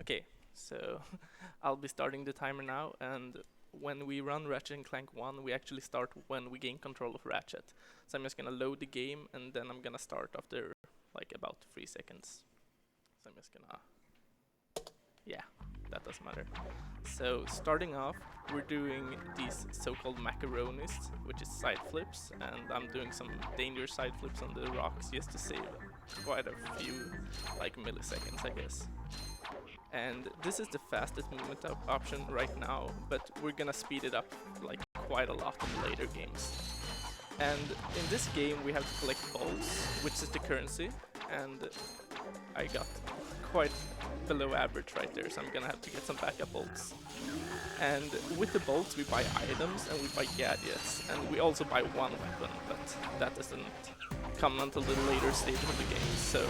Okay, so I'll be starting the timer now, and when we run Ratchet Clank 1, we actually start when we gain control of Ratchet. So I'm just gonna load the game, and then I'm gonna start after like about 3 seconds. So I'm just gonna, yeah, that doesn't matter. So starting off, we're doing these so-called macaronis, which is side flips, and I'm doing some dangerous side flips on the rocks just to save quite a few like milliseconds, I guess. And this is the fastest movement option right now, but we're gonna speed it up like quite a lot in later games. And in this game we have to collect bolts, which is the currency, and I got quite below average right there, so I'm gonna have to get some backup bolts. And with the bolts we buy items and we buy gadgets, and we also buy one weapon, but that doesn't come until the later stage of the game. So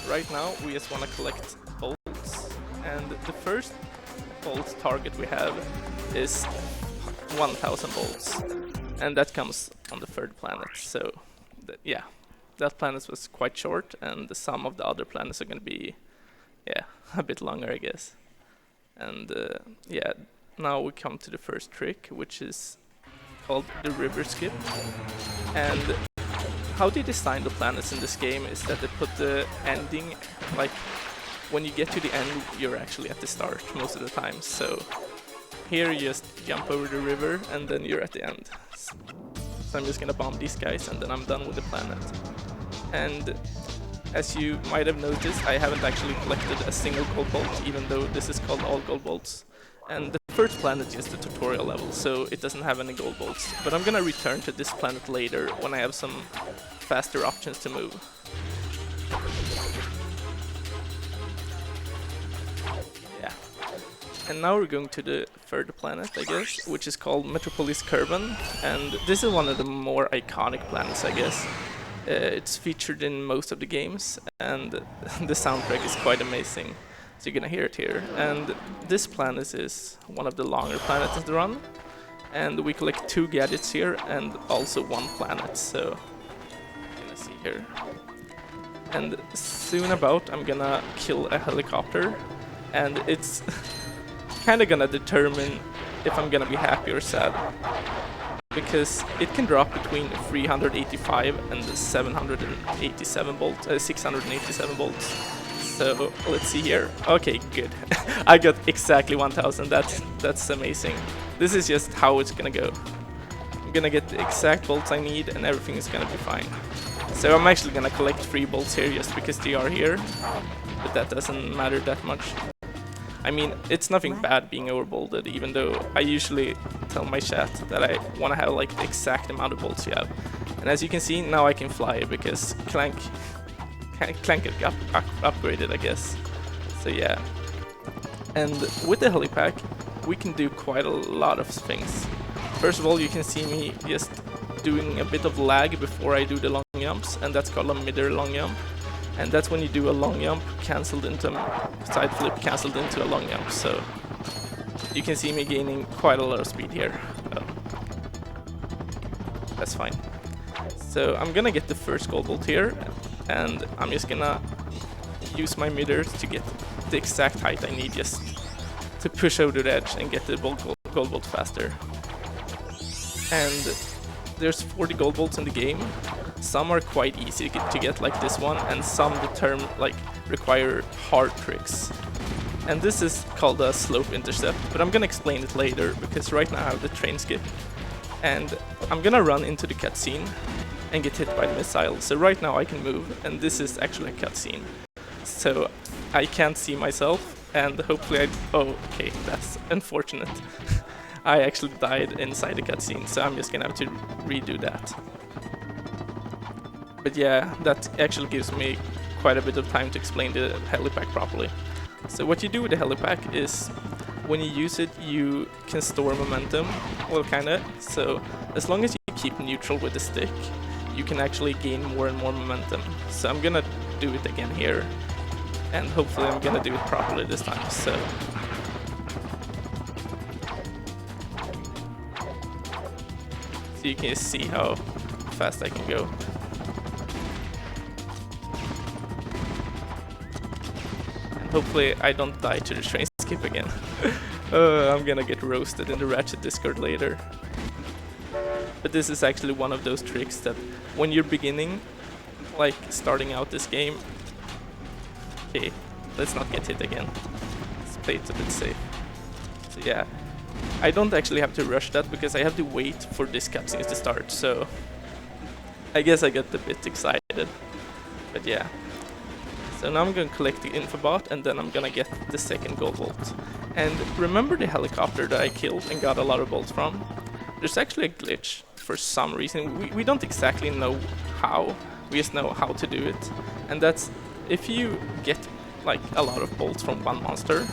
right now we just wanna collect bolts. And the first bolt target we have is 1000 bolts, and that comes on the third planet. So yeah, that planet was quite short, and the sum of the other planets are going to be a bit longer, I guess. And yeah, now we come to the first trick, which is called the river skip. And how they design the planets in this game is that they put the ending, like when you get to the end, you're actually at the start most of the time. So here you just jump over the river and then you're at the end. So I'm just gonna bomb these guys and then I'm done with the planet. And as you might have noticed, I haven't actually collected a single gold bolt, even though this is called all gold bolts. And the first planet is just a tutorial level, so it doesn't have any gold bolts. But I'm gonna return to this planet later when I have some faster options to move. And now we're going to the third planet, I guess, which is called Metropolis, and this is one of the more iconic planets, I guess. It's featured in most of the games, and the soundtrack is quite amazing, so you're gonna hear it here. And this planet is one of the longer planets to run, and we collect 2 gadgets here and also 1 planet, so you're gonna see here. And soon about I'm gonna kill a helicopter, and it's kind of gonna determine if I'm gonna be happy or sad, because it can drop between 385 and 687 bolts. So let's see here. Okay, good. I got exactly 1000. That's amazing. This is just how it's gonna go. I'm gonna get the exact bolts I need and everything is gonna be fine. So I'm actually gonna collect 3 bolts here just because they are here, but that doesn't matter that much. I mean, it's nothing bad being overbolted, even though I usually tell my chat that I want to have like the exact amount of bolts you have. And as you can see, now I can fly because Clank got upgraded, I guess. So yeah. And with the helipack, we can do quite a lot of things. First of all, you can see me just doing a bit of lag before I do the long jumps, and that's called a mid-air long jump. And that's when you do a long jump cancelled into a side flip cancelled into a long jump. So you can see me gaining quite a lot of speed here. Oh. That's fine. So I'm gonna get the first gold bolt here, and I'm just gonna use my midders to get the exact height I need just to push over the edge and get the gold bolt faster. And there's 40 gold bolts in the game. Some are quite easy to get, like this one, and some require hard tricks. And this is called a slope intercept, but I'm gonna explain it later because right now I have the train skip. And I'm gonna run into the cutscene and get hit by the missile. So right now I can move, and this is actually a cutscene. So I can't see myself, and hopefully oh, okay, that's unfortunate. I actually died inside the cutscene, so I'm just gonna have to redo that. But yeah, that actually gives me quite a bit of time to explain the helipack properly. So what you do with the helipack is, when you use it, you can store momentum, well, kinda. So as long as you keep neutral with the stick, you can actually gain more and more momentum. So I'm gonna do it again here, and hopefully I'm gonna do it properly this time. So you can see how fast I can go. hopefully I don't die to the train skip again. I'm gonna get roasted in the Ratchet Discord later. But this is actually one of those tricks that when you're beginning, like starting out this game, okay, let's not get hit again. Let's play it a bit safe. So yeah, I don't actually have to rush that because I have to wait for this cutscene to start, so I guess I got a bit excited. But yeah. So now I'm gonna collect the infobot and then I'm gonna get the second gold bolt. And remember the helicopter that I killed and got a lot of bolts from? There's actually a glitch for some reason. We don't exactly know how, we just know how to do it. And that's if you get like a lot of bolts from one monster,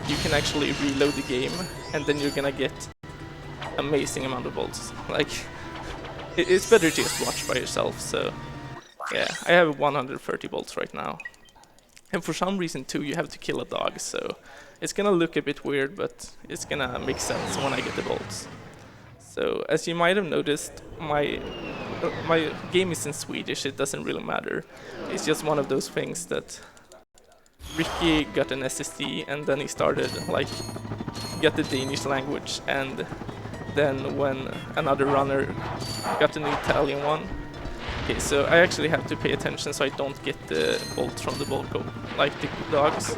you can actually reload the game and then you're gonna get amazing amount of bolts. Like, it's better to just watch by yourself, so yeah, I have 130 bolts right now. And for some reason too, you have to kill a dog, so it's gonna look a bit weird, but it's gonna make sense when I get the bolts. So, as you might have noticed, my game is in Swedish, it doesn't really matter. It's just one of those things that Ricky got an SSD and then he started, like, got the Danish language, and then when another runner got an Italian one. Okay, so I actually have to pay attention so I don't get the bolts from the Volko, like the dogs,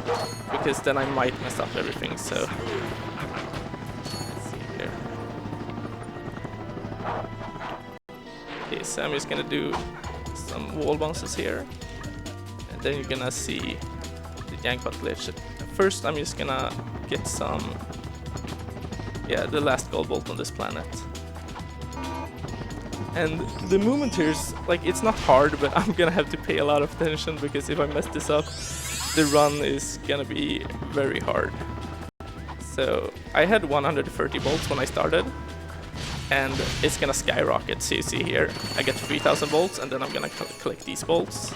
because then I might mess up everything, so let's see here. Okay, so I'm just gonna do some wall bounces here, and then you're gonna see the Jankpot glitch. First I'm just gonna get some, yeah, the last gold bolt on this planet. And the movement here is, like, it's not hard, but I'm gonna have to pay a lot of attention because if I mess this up, the run is gonna be very hard. So I had 130 bolts when I started, and it's gonna skyrocket. So you see here, I get 3000 bolts, and then I'm gonna collect these bolts,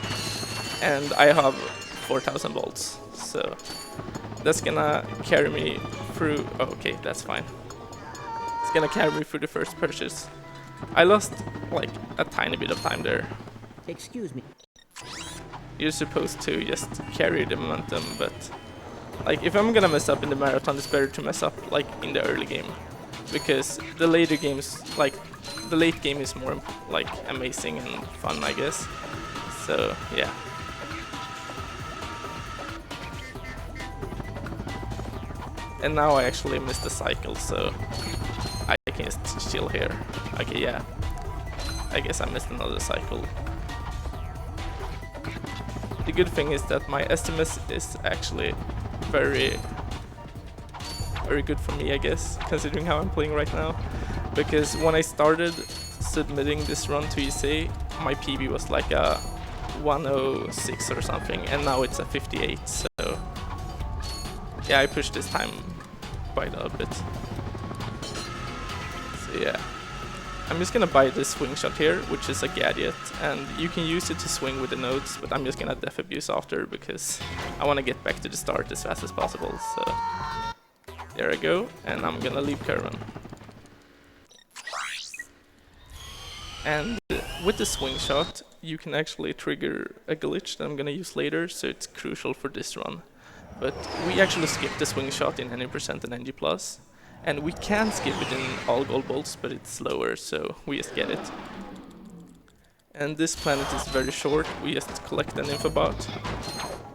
and I have 4000 bolts. So that's gonna carry me through. Oh, okay, that's fine. It's gonna carry me through the first purchase. I lost like a tiny bit of time there. Excuse me. You're supposed to just carry the momentum, but like if I'm gonna mess up in the marathon, it's better to mess up like in the early game, because the later games, like the late game, is more like amazing and fun, I guess. So yeah. And now I actually missed the cycle, so I can just chill here. Okay, yeah. I guess I missed another cycle. The good thing is that my SMS is actually very good for me, I guess, considering how I'm playing right now. Because when I started submitting this run to ESA, my PB was like a 106 or something, and now it's a 58, so yeah, I pushed this time quite a bit. So yeah, I'm just gonna buy this swing shot here, which is a gadget, and you can use it to swing with the nodes, but I'm just gonna def abuse after because I want to get back to the start as fast as possible. So there I go, and I'm gonna leave Curran. And with the swing shot, you can actually trigger a glitch that I'm gonna use later, so it's crucial for this run. But we actually skip the swing shot in any percent and NG+, and we can skip it in all gold bolts, but it's slower, so we just get it. And this planet is very short, we just collect an infobot,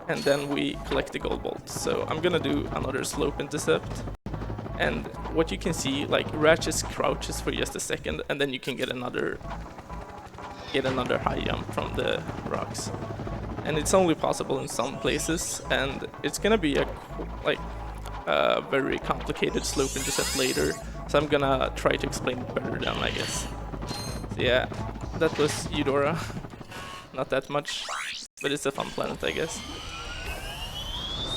and then we collect the gold bolt. So I'm gonna do another slope intercept, and what you can see, like Ratchet crouches for just a second, and then you can get another high jump from the rocks. And it's only possible in some places, and it's gonna be a very complicated slope intercept later, so I'm gonna try to explain it better then, I guess. So yeah, that was Eudora. Not that much, but it's a fun planet, I guess.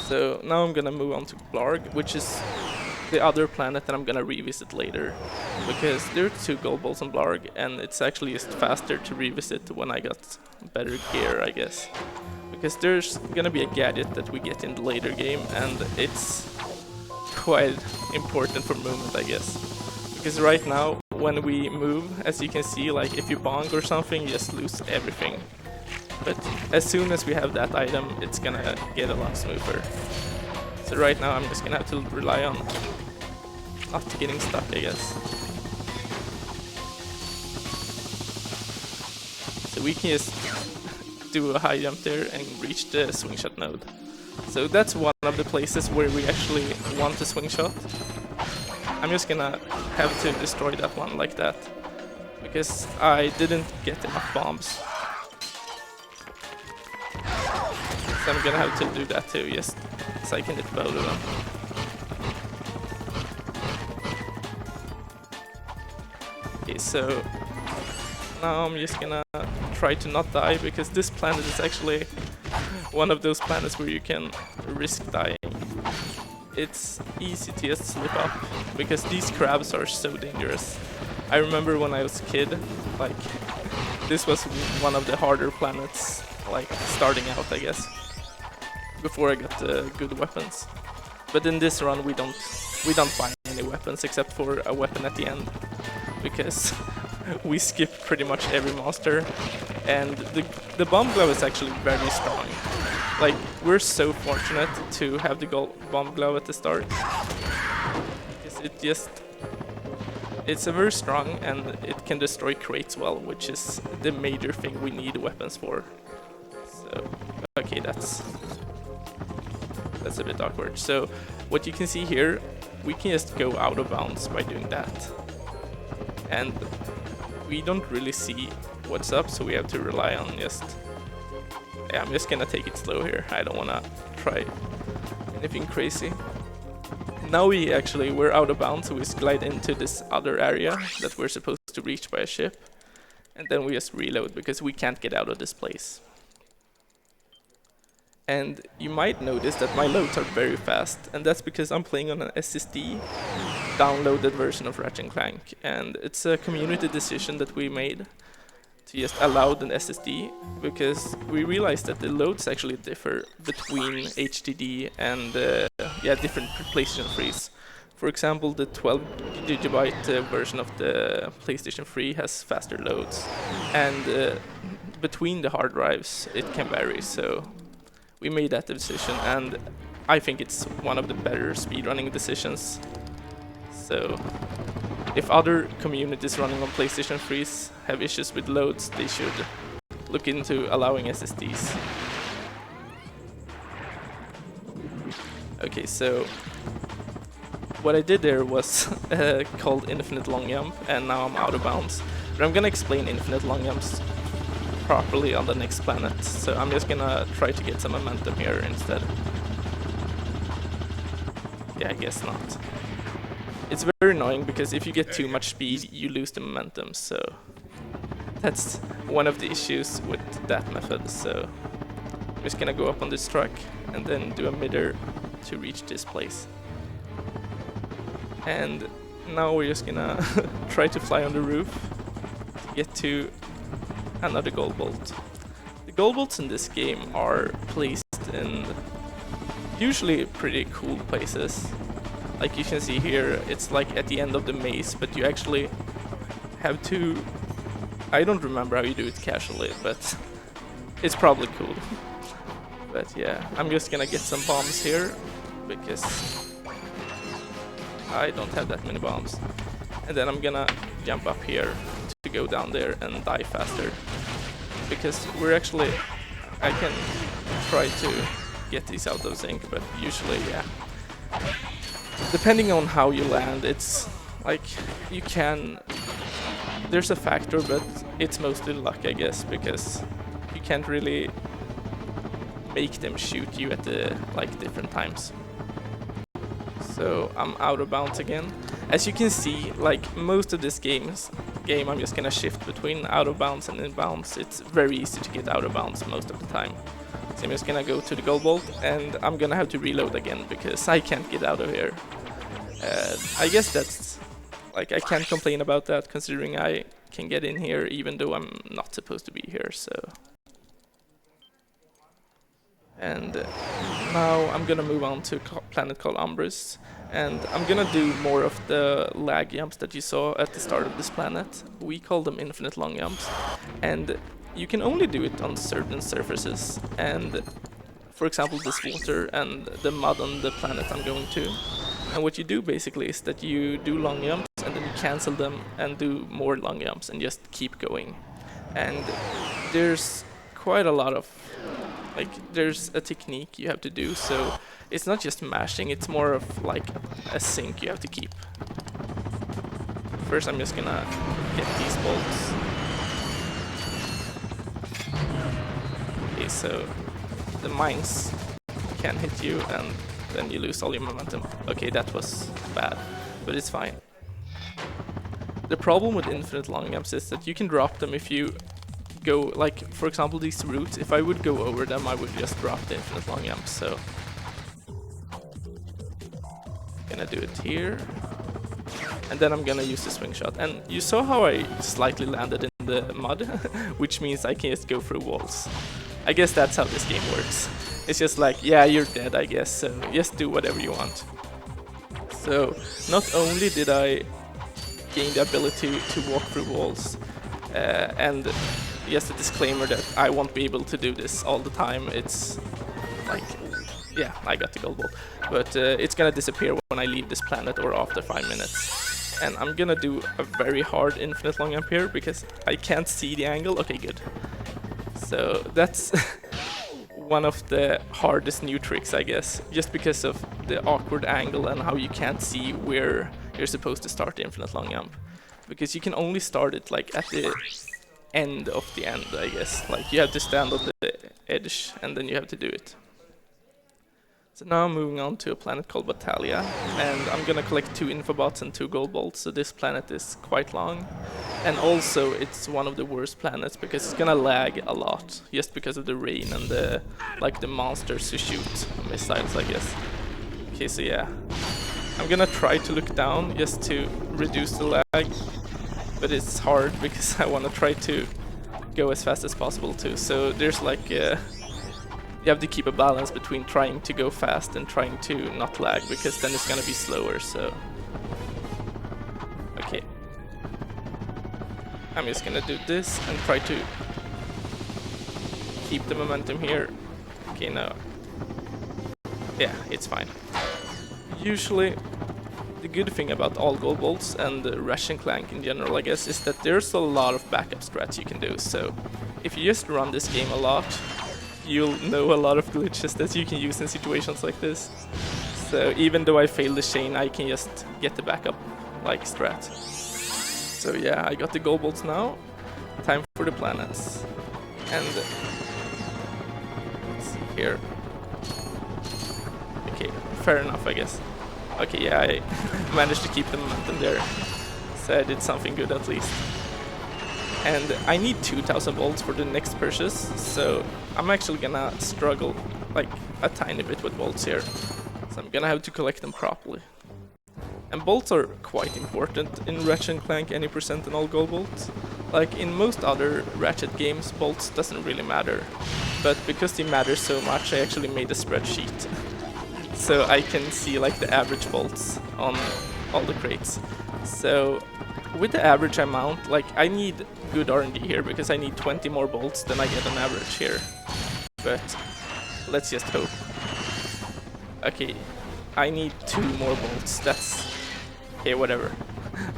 So now I'm gonna move on to Blarg, which is the other planet that I'm gonna revisit later, because there are 2 gold balls on Blarg, and it's actually just faster to revisit when I got better gear, I guess. Because there's gonna be a gadget that we get in the later game, and it's quite important for movement, I guess. Because right now, when we move, as you can see, like if you bonk or something, you just lose everything. But as soon as we have that item, it's gonna get a lot smoother. So right now I'm just gonna have to rely on not getting stuck, I guess. So we can just do a high jump there and reach the swing shot node. So that's one of the places where we actually want a swing shot. I'm just gonna have to destroy that one like that, because I didn't get enough bombs. So I'm gonna have to do that too, just so I can hit both of them. Okay, so now I'm just gonna try to not die, because this planet is actually one of those planets where you can risk dying. It's easy to just slip up, because these crabs are so dangerous. I remember when I was a kid, like, this was one of the harder planets, like, starting out, I guess, before I got good weapons. But in this run we don't buy any weapons except for a weapon at the end, because we skip pretty much every monster, and the bomb glove is actually very strong. Like, we're so fortunate to have the bomb glove at the start, because it's a very strong, and it can destroy crates well, which is the major thing we need weapons for. So, okay, that's a bit awkward. So what you can see here, we can just go out of bounds by doing that, and we don't really see what's up, so we have to rely on just, yeah, I'm just gonna take it slow here. I don't wanna try anything crazy. Now we're out of bounds, so we glide into this other area that we're supposed to reach by a ship, and then we just reload, because we can't get out of this place. And you might notice that my loads are very fast, and that's because I'm playing on an SSD downloaded version of Ratchet Clank, and it's a community decision that we made to just allow an SSD, because we realized that the loads actually differ between HDD and different PlayStation 3s. For example, the 12 GB version of the PlayStation 3 has faster loads, and between the hard drives it can vary. So we made that decision, and I think it's one of the better speedrunning decisions. So if other communities running on PlayStation 3s have issues with loads, they should look into allowing SSDs. Okay, so what I did there was called infinite long jump, and now I'm out of bounds. But I'm gonna explain infinite long jumps properly on the next planet, so I'm just gonna try to get some momentum here instead. Yeah, I guess not. It's very annoying, because if you get too much speed, you lose the momentum, so that's one of the issues with that method. So I'm just gonna go up on this truck and then do a midder to reach this place. And now we're just gonna try to fly on the roof to get to another gold bolt. The gold bolts in this game are placed in usually pretty cool places. Like you can see here, it's like at the end of the maze, but you actually have to... I don't remember how you do it casually, but it's probably cool. But yeah, I'm just gonna get some bombs here, because I don't have that many bombs. And then I'm gonna jump up here to go down there and die faster, because we're actually... I can try to get these out of sync, but usually, yeah. Depending on how you land, it's like you can... There's a factor, but it's mostly luck, I guess, because you can't really make them shoot you at the different times. So I'm out of bounds again. As you can see, like most of this game, I'm just gonna shift between out of bounds and in bounds. It's very easy to get out of bounds most of the time. So I'm just gonna go to the gold bolt, and I'm gonna have to reload again because I can't get out of here. I guess that's, like, I can't complain about that, considering I can get in here even though I'm not supposed to be here, so. And now I'm gonna move on to a planet called Umbris, and I'm gonna do more of the lag jumps that you saw at the start of this planet. We call them infinite long jumps, and you can only do it on certain surfaces, and for example this water and the mud on the planet I'm going to. And what you do basically is that you do long jumps and then you cancel them and do more long jumps and just keep going. And there's quite a lot of, like, there's a technique you have to do, so it's not just mashing, it's more of like a sync you have to keep. First I'm just gonna get these bolts. Okay, so the mines can hit you and then you lose all your momentum. Okay, that was bad, but it's fine. The problem with infinite long jumps is that you can drop them if you go, like, for example, these routes, if I would go over them, I would just drop the infinite long jumps, so... Gonna do it here. And then I'm gonna use the swing shot. And you saw how I slightly landed in the mud, which means I can just go through walls. I guess that's how this game works. It's just like, yeah, you're dead, I guess, so just do whatever you want. So, not only did I gain the ability to walk through walls, and just a disclaimer that I won't be able to do this all the time. It's like, yeah, I got the gold ball, but it's gonna disappear when I leave this planet or after 5 minutes. And I'm gonna do a very hard infinite long jump here because I can't see the angle. Okay, good. So that's one of the hardest new tricks, I guess, just because of the awkward angle and how you can't see where you're supposed to start the infinite long jump. Because you can only start it like at the end of the end, I guess. Like you have to stand on the edge and then you have to do it. So now I'm moving on to a planet called Battalia, and I'm gonna collect 2 infobots and 2 gold bolts, so this planet is quite long. And also it's one of the worst planets because it's gonna lag a lot, just because of the rain and the, like, the monsters who shoot missiles, I guess. Okay, so yeah. I'm gonna try to look down just to reduce the lag, but it's hard because I wanna try to go as fast as possible too. So there's like you have to keep a balance between trying to go fast and trying to not lag, because then it's gonna be slower, so... Okay. I'm just gonna do this and try to keep the momentum here. Okay, no. Yeah, it's fine. Usually, the good thing about all gold bolts and Ratchet Clank in general, I guess, is that there's a lot of backup strats you can do, so if you just run this game a lot, you'll know a lot of glitches that you can use in situations like this. So even though I failed the chain, I can just get the backup, like, strat. So yeah, I got the gold bolts now. Time for the planets. And let's see here. Okay, fair enough, I guess. Okay, yeah, I managed to keep the momentum there. So I did something good at least. And I need 2000 bolts for the next purchase, so I'm actually gonna struggle like a tiny bit with bolts here. So I'm gonna have to collect them properly. And bolts are quite important in Ratchet Clank, any percent and all gold bolts. Like in most other Ratchet games, bolts doesn't really matter. But because they matter so much, I actually made a spreadsheet. So I can see like the average bolts on all the crates. So with the average amount, like I need good RNG here because I need 20 more bolts than I get on average here. But let's just hope. Okay, I need 2 more bolts. That's okay, whatever.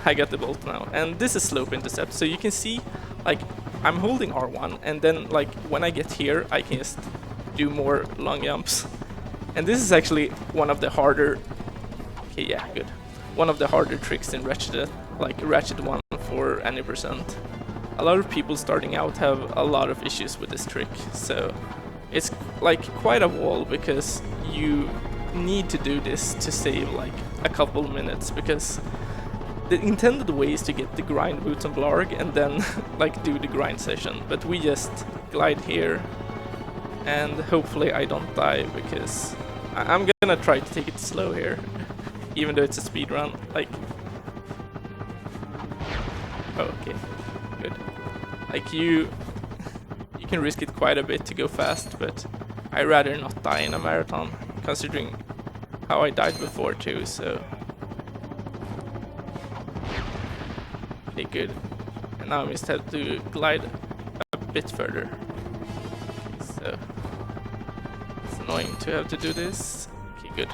I got the bolt now. And this is slope intercept, so you can see like I'm holding R1 and then like when I get here I can just do more long jumps. And this is actually one of the harder, okay, yeah, good. One of the harder tricks in Ratchet, like Ratchet 1 for any percent. A lot of people starting out have a lot of issues with this trick, so it's like quite a wall because you need to do this to save like a couple minutes, because the intended way is to get the grind boots on Blarg and then like do the grind session, but we just glide here and hopefully I don't die, because I'm gonna try to take it slow here, even though it's a speed run. Like, oh, okay, good. Like you can risk it quite a bit to go fast, but I'd rather not die in a marathon, considering how I died before too. So, okay, good. And now I just have to glide a bit further. So it's annoying to have to do this. Okay, good.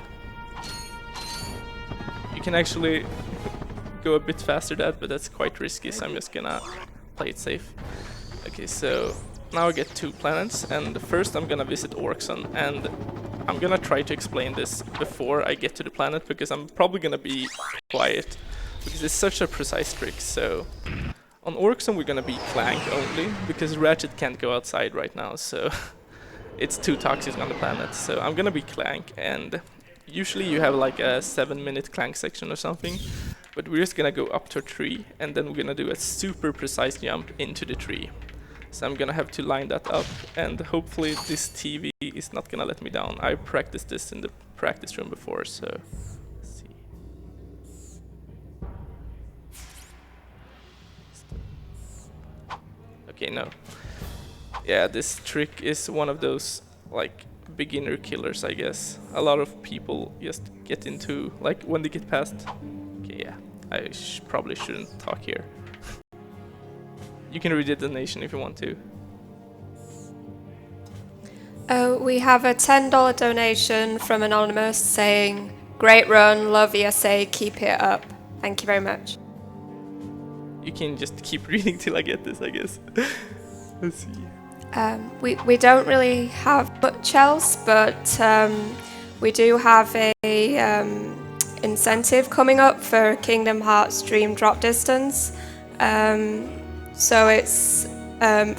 You can actually go a bit faster that, but that's quite risky, so I'm just gonna play it safe. Okay, so now I get 2 planets, and first I'm gonna visit Orkson, and I'm gonna try to explain this before I get to the planet, because I'm probably gonna be quiet, because it's such a precise trick. So on Orkson we're gonna be Clank only, because Ratchet can't go outside right now, so it's too toxic on the planet. So I'm gonna be Clank, and usually you have like a 7-minute Clank section or something, but we're just gonna go up to a tree, and then we're gonna do a super precise jump into the tree. So I'm gonna have to line that up, and hopefully this TV is not gonna let me down. I practiced this in the practice room before, so let's see. Okay, no. Yeah, this trick is one of those like beginner killers, I guess. A lot of people just get into, like, when they get past. Okay, yeah, I probably shouldn't talk here. You can read the donation if you want to. We have a $10 donation from Anonymous saying, "Great run, love ESA, keep it up." Thank you very much. You can just keep reading till I get this, I guess. Let's see. We don't really have much else, but we do have a incentive coming up for Kingdom Hearts Dream Drop Distance. So it's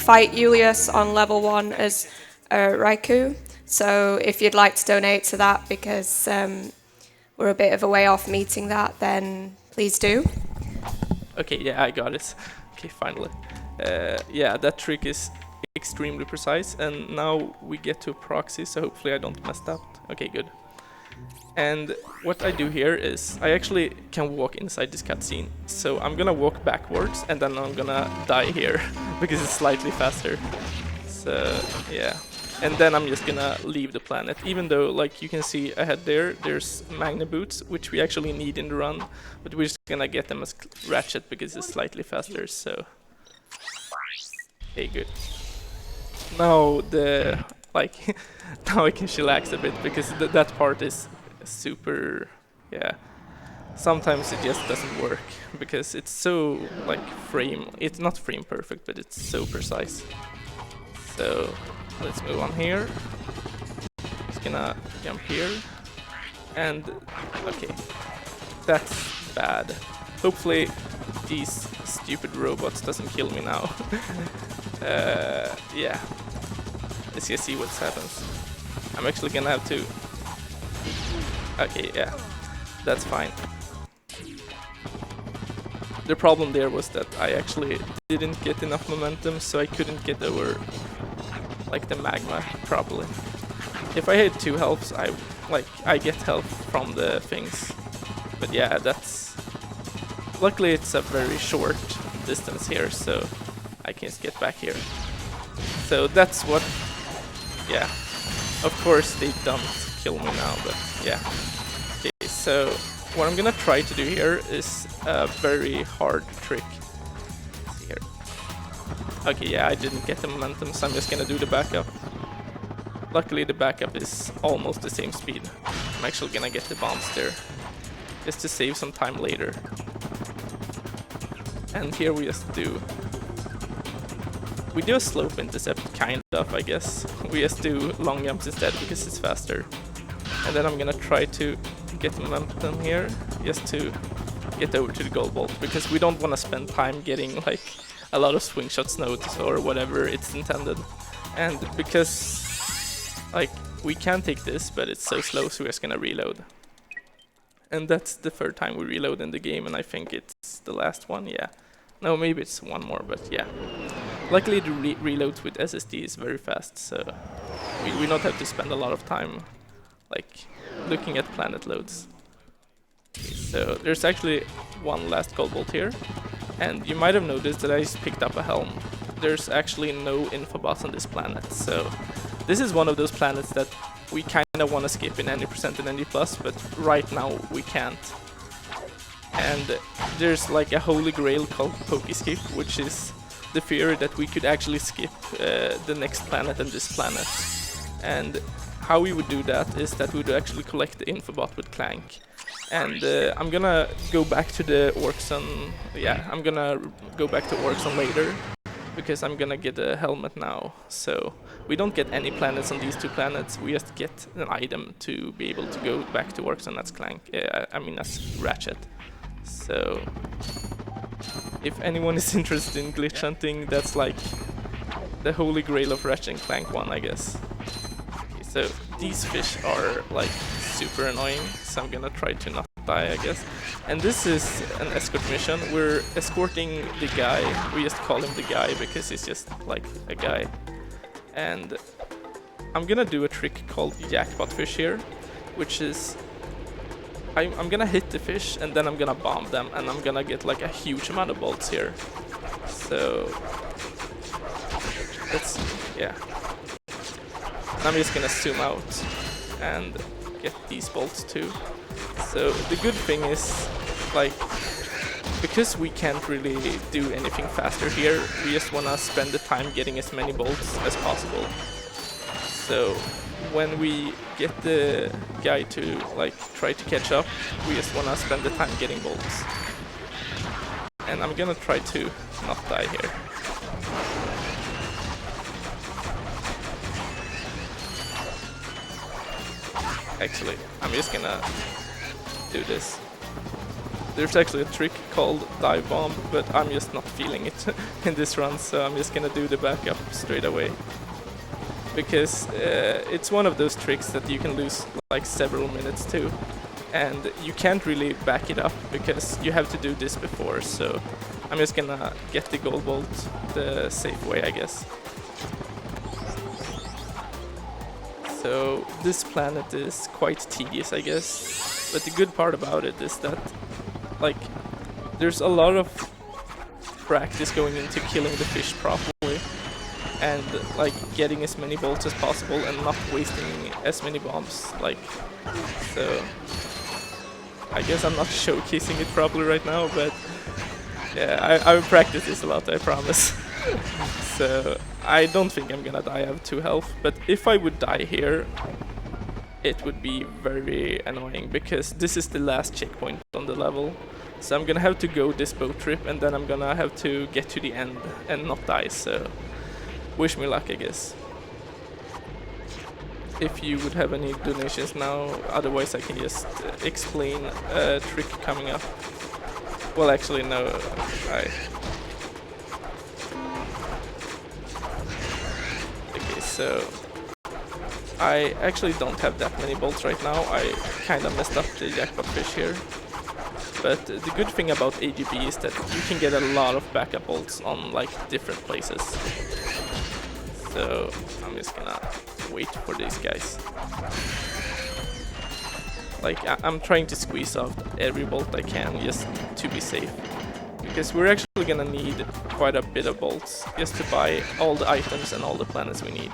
fight Julius on level 1 as Raikou. So if you'd like to donate to that, because we're a bit of a way off meeting that, then please do. Okay, yeah, I got it. Okay, finally. Yeah, that trick is extremely precise, and now we get to a proxy, so hopefully I don't mess up. Okay, good. And what I do here is I actually can walk inside this cutscene, so I'm gonna walk backwards and then I'm gonna die here because it's slightly faster. So yeah, and then I'm just gonna leave the planet, even though, like you can see ahead there's Magna Boots, which we actually need in the run, but we're just gonna get them as Ratchet because it's slightly faster. So okay, good. Now now I can chillax a bit, because that part is super, yeah. Sometimes it just doesn't work because it's so like it's not frame perfect, but it's so precise. So let's move on here. Just gonna jump here, and okay, that's bad. Hopefully these stupid robots doesn't kill me now. Yeah, let's just see what happens. I'm actually gonna have to. Okay, yeah, that's fine. The problem there was that I actually didn't get enough momentum, so I couldn't get over like the magma properly. If I had 2 healths, I get health from the things. But yeah, that's luckily it's a very short distance here, so I can just get back here. So that's what, yeah. Of course they don't kill me now, but yeah. Okay, so what I'm gonna try to do here is a very hard trick. Let's see here. Okay, yeah, I didn't get the momentum, so I'm just gonna do the backup. Luckily the backup is almost the same speed. I'm actually gonna get the bombs there, just to save some time later. And here we just do a slope intercept, kind of, I guess. We just do long jumps instead because it's faster. And then I'm gonna try to get momentum here, just to get over to the gold bolt, because we don't want to spend time getting like a lot of swing shots nodes or whatever it's intended. And because like we can take this, but it's so slow, so we're just gonna reload. And that's the 3rd time we reload in the game, and I think it's the last one, yeah. No, maybe it's one more, but yeah. Luckily the reloads with SSD is very fast, so we don't have to spend a lot of time like looking at planet loads. Okay, so there's actually one last gold bolt here, and you might have noticed that I just picked up a helm. There's actually no infobot on this planet, so this is one of those planets that we kind of want to skip in any % and any plus, but right now we can't. And there's like a holy grail called Pokeskip, which is the theory that we could actually skip the next planet and this planet. And how we would do that is that we would actually collect the infobot with Clank. And I'm gonna go back to the Orkson, I'm gonna go back to Orkson later, because I'm gonna get a helmet now. So we don't get any planets on these two planets, we just get an item to be able to go back to Orkson as Clank, as Ratchet. So if anyone is interested in glitch hunting, that's like the holy grail of Ratchet and Clank 1, I guess. Okay, so these fish are like super annoying, so I'm gonna try to not die, I guess. And this is an escort mission. We're escorting the guy. We just call him the guy because he's just like a guy. And I'm gonna do a trick called jackpot fish here, which is I'm gonna hit the fish and then I'm gonna bomb them, and I'm gonna get like a huge amount of bolts here. So let's I'm just gonna zoom out and get these bolts too. So the good thing is, like, because we can't really do anything faster here, we just wanna spend the time getting as many bolts as possible. So when we get the guy to like try to catch up, we just wanna spend the time getting bolts. And I'm gonna try to not die here. Actually, I'm just gonna do this. There's actually a trick called dive bomb, but I'm just not feeling it in this run, so I'm just gonna do the backup straight away. Because it's one of those tricks that you can lose like several minutes to, and you can't really back it up because you have to do this before, so I'm just gonna get the gold bolt the safe way, I guess. So this planet is quite tedious, I guess, but the good part about it is that like there's a lot of practice going into killing the fish properly and like getting as many bolts as possible and not wasting as many bombs, like, so I guess I'm not showcasing it properly right now, but yeah, I will practice this a lot, I promise. So I don't think I'm gonna die, I have 2 health, but if I would die here, it would be very annoying because this is the last checkpoint on the level. So I'm gonna have to go this boat trip and then I'm gonna have to get to the end and not die, so wish me luck, I guess. If you would have any donations now, otherwise I can just explain a trick coming up. Well, actually no, okay, so I actually don't have that many bolts right now. I kinda messed up the jackpot fish here. But the good thing about AGB is that you can get a lot of backup bolts on like different places. So I'm just gonna wait for these guys. Like I'm trying to squeeze out every bolt I can just to be safe. Because we're actually gonna need quite a bit of bolts just to buy all the items and all the planets we need.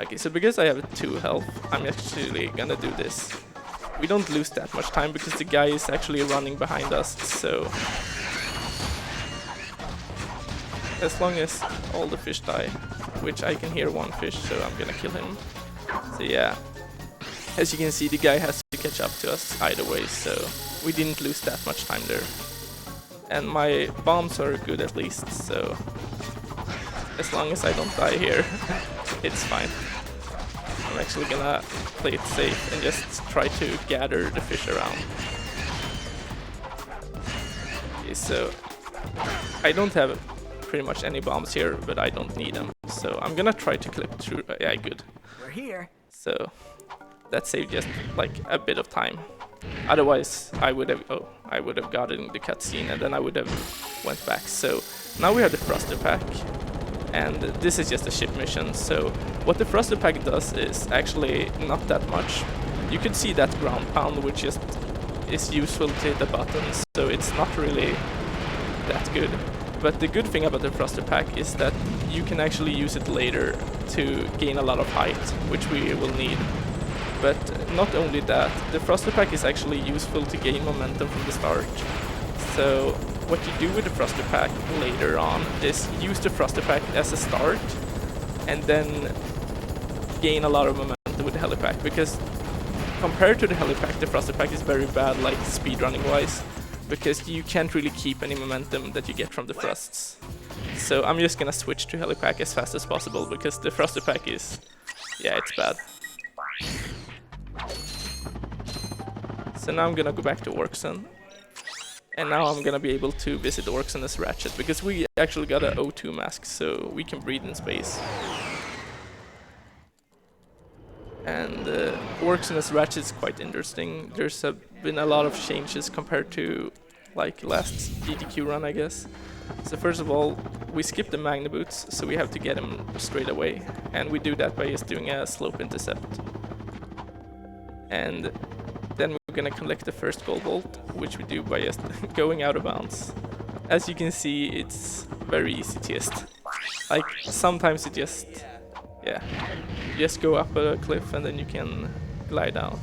Okay, so because I have 2 health, I'm actually gonna do this. We don't lose that much time because the guy is actually running behind us, so as long as all the fish die, which I can hear 1 fish, so I'm gonna kill him. So yeah, as you can see, the guy has to catch up to us either way, so we didn't lose that much time there. And my bombs are good at least, so as long as I don't die here, it's fine. I'm actually gonna play it safe and just try to gather the fish around. Okay, so I don't have pretty much any bombs here, but I don't need them. So I'm gonna try to clip through. Yeah, good. We're here. So that saved just like a bit of time. Otherwise, I would have gotten the cutscene and then I would have went back. So now we have the thruster pack. And this is just a ship mission, so what the thruster pack does is actually not that much. You could see that ground pound, which is useful to hit the buttons, so it's not really that good. But the good thing about the thruster pack is that you can actually use it later to gain a lot of height, which we will need. But not only that, the thruster pack is actually useful to gain momentum from the start. So what you do with the thruster pack later on is use the thruster pack as a start, and then gain a lot of momentum with the helipack, because compared to the helipack, the thruster pack is very bad, like speedrunning wise, because you can't really keep any momentum that you get from the thrusts. So I'm just gonna switch to helipack as fast as possible, because the thruster pack is, yeah, it's bad. So now I'm gonna go back to Orkson, and now I'm gonna be able to visit Orkson as Ratchet, because we actually got an O2 mask, so we can breathe in space. And Orkson as Ratchet is quite interesting. There's been a lot of changes compared to like last GTQ run, I guess. So first of all, we skip the Magna Boots, so we have to get him straight away, and we do that by just doing a slope intercept. And then we're gonna collect the first gold bolt, which we do by just going out of bounds. As you can see, it's very easy to just, like, sometimes it just, yeah, you just go up a cliff and then you can glide down.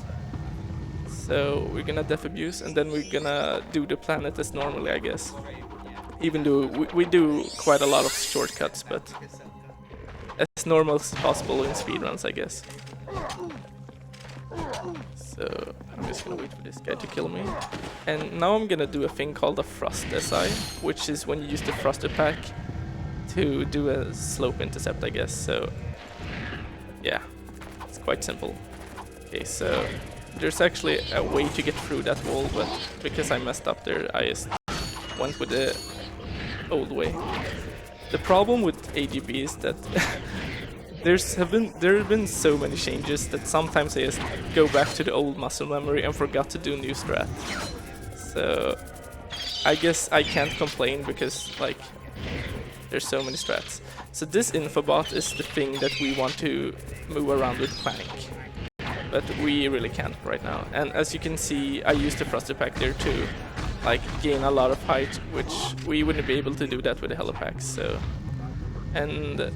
So we're gonna def abuse, and then we're gonna do the planet as normally, I guess. Even though we do quite a lot of shortcuts, but as normal as possible in speedruns, I guess. So I'm just gonna wait for this guy to kill me. And now I'm gonna do a thing called a thrust SI, which is when you use the thruster pack to do a slope intercept, I guess. So yeah, it's quite simple. Okay, so there's actually a way to get through that wall, but because I messed up there, I just went with the old way. The problem with AGB is that there have been so many changes that sometimes I just go back to the old muscle memory and forgot to do new strat. So I guess I can't complain, because like there's so many strats. So this infobot is the thing that we want to move around with Clank, but we really can't right now. And as you can see, I used the thruster pack there to like gain a lot of height, which we wouldn't be able to do that with the helipack. So, and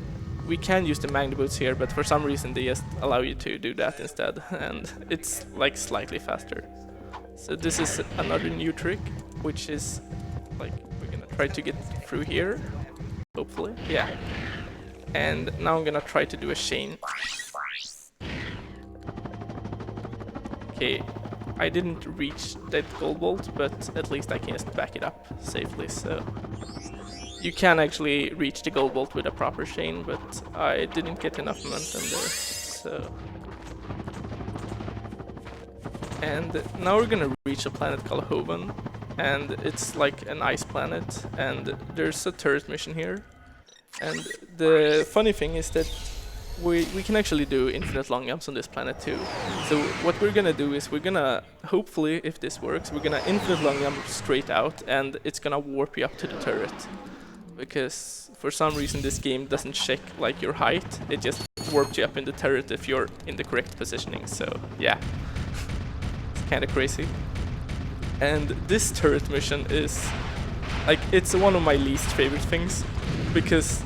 we can use the Magna Boots here, but for some reason they just allow you to do that instead, and it's like slightly faster. So this is another new trick, which is like we're gonna try to get through here, hopefully, yeah. And now I'm gonna try to do a chain. Okay, I didn't reach that gold bolt, but at least I can just back it up safely. So you can actually reach the gold bolt with a proper chain, but I didn't get enough momentum there. So, and now we're gonna reach a planet called Hoven, and it's like an ice planet, and there's a turret mission here. And the funny thing is that we can actually do infinite long jumps on this planet too. So what we're gonna do is we're gonna, hopefully if this works, we're gonna infinite long jump straight out, and it's gonna warp you up to the turret. Because for some reason this game doesn't check like your height, it just warps you up in the turret if you're in the correct positioning. So yeah, it's kinda crazy. And this turret mission is like, it's one of my least favorite things, because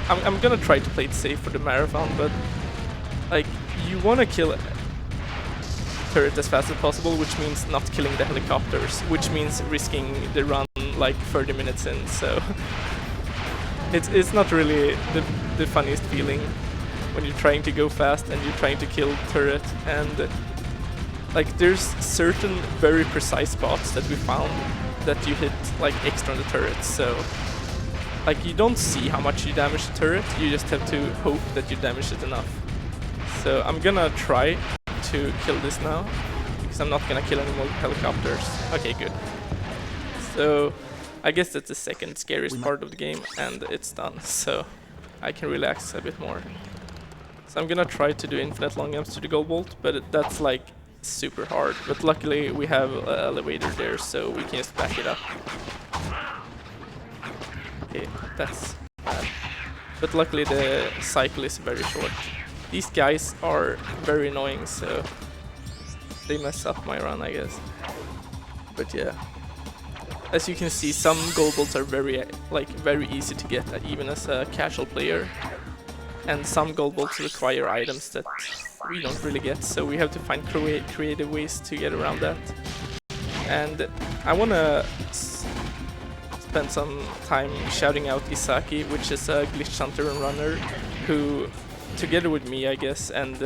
I'm gonna try to play it safe for the marathon, but like you wanna kill a turret as fast as possible, which means not killing the helicopters, which means risking the run like 30 minutes in. So it's not really the funniest feeling when you're trying to go fast and you're trying to kill turret. And like there's certain very precise spots that we found that you hit like extra on the turret. So like you don't see how much you damage the turret, you just have to hope that you damage it enough. So I'm gonna try to kill this now, because I'm not gonna kill any more helicopters. Okay, good. So I guess that's the second scariest part of the game, and it's done, so I can relax a bit more. So I'm gonna try to do infinite long jumps to the gold bolt, but that's like super hard. But luckily we have an elevator there, so we can just back it up. Okay, that's bad. But luckily the cycle is very short. These guys are very annoying, so they mess up my run, I guess. But yeah, as you can see, some gold bolts are very easy to get, even as a casual player. And some gold bolts require items that we don't really get, so we have to find creative ways to get around that. And I wanna spend some time shouting out Isaki, which is a glitch hunter and runner who, together with me, I guess, and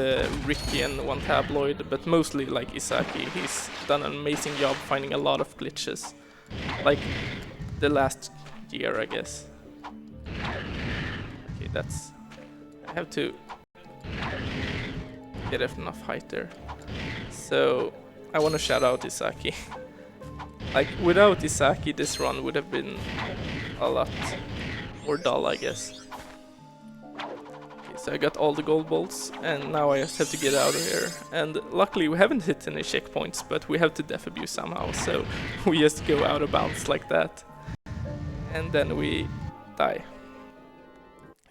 Ricky and One Tabloid, but mostly like Isaki, he's done an amazing job finding a lot of glitches, like the last year, I guess. Okay, that's... I have to get enough height there. So I want to shout out Isaki. Like, without Isaki, this run would have been a lot more dull, I guess. Okay, so I got all the gold bolts, and now I just have to get out of here. And luckily we haven't hit any checkpoints, but we have to def abuse somehow, so we just go out of bounds like that. And then we die.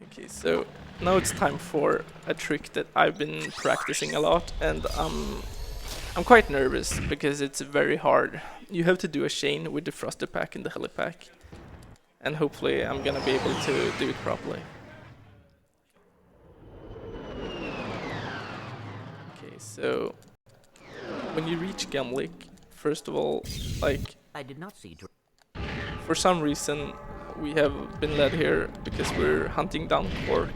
Okay, so now it's time for a trick that I've been practicing a lot, and I'm quite nervous because it's very hard. You have to do a chain with the thruster pack and the helipack, and hopefully I'm gonna be able to do it properly. Okay, so when you reach Gamlik, first of all, like, I did not see. For some reason we have been led here because we're hunting down Quark.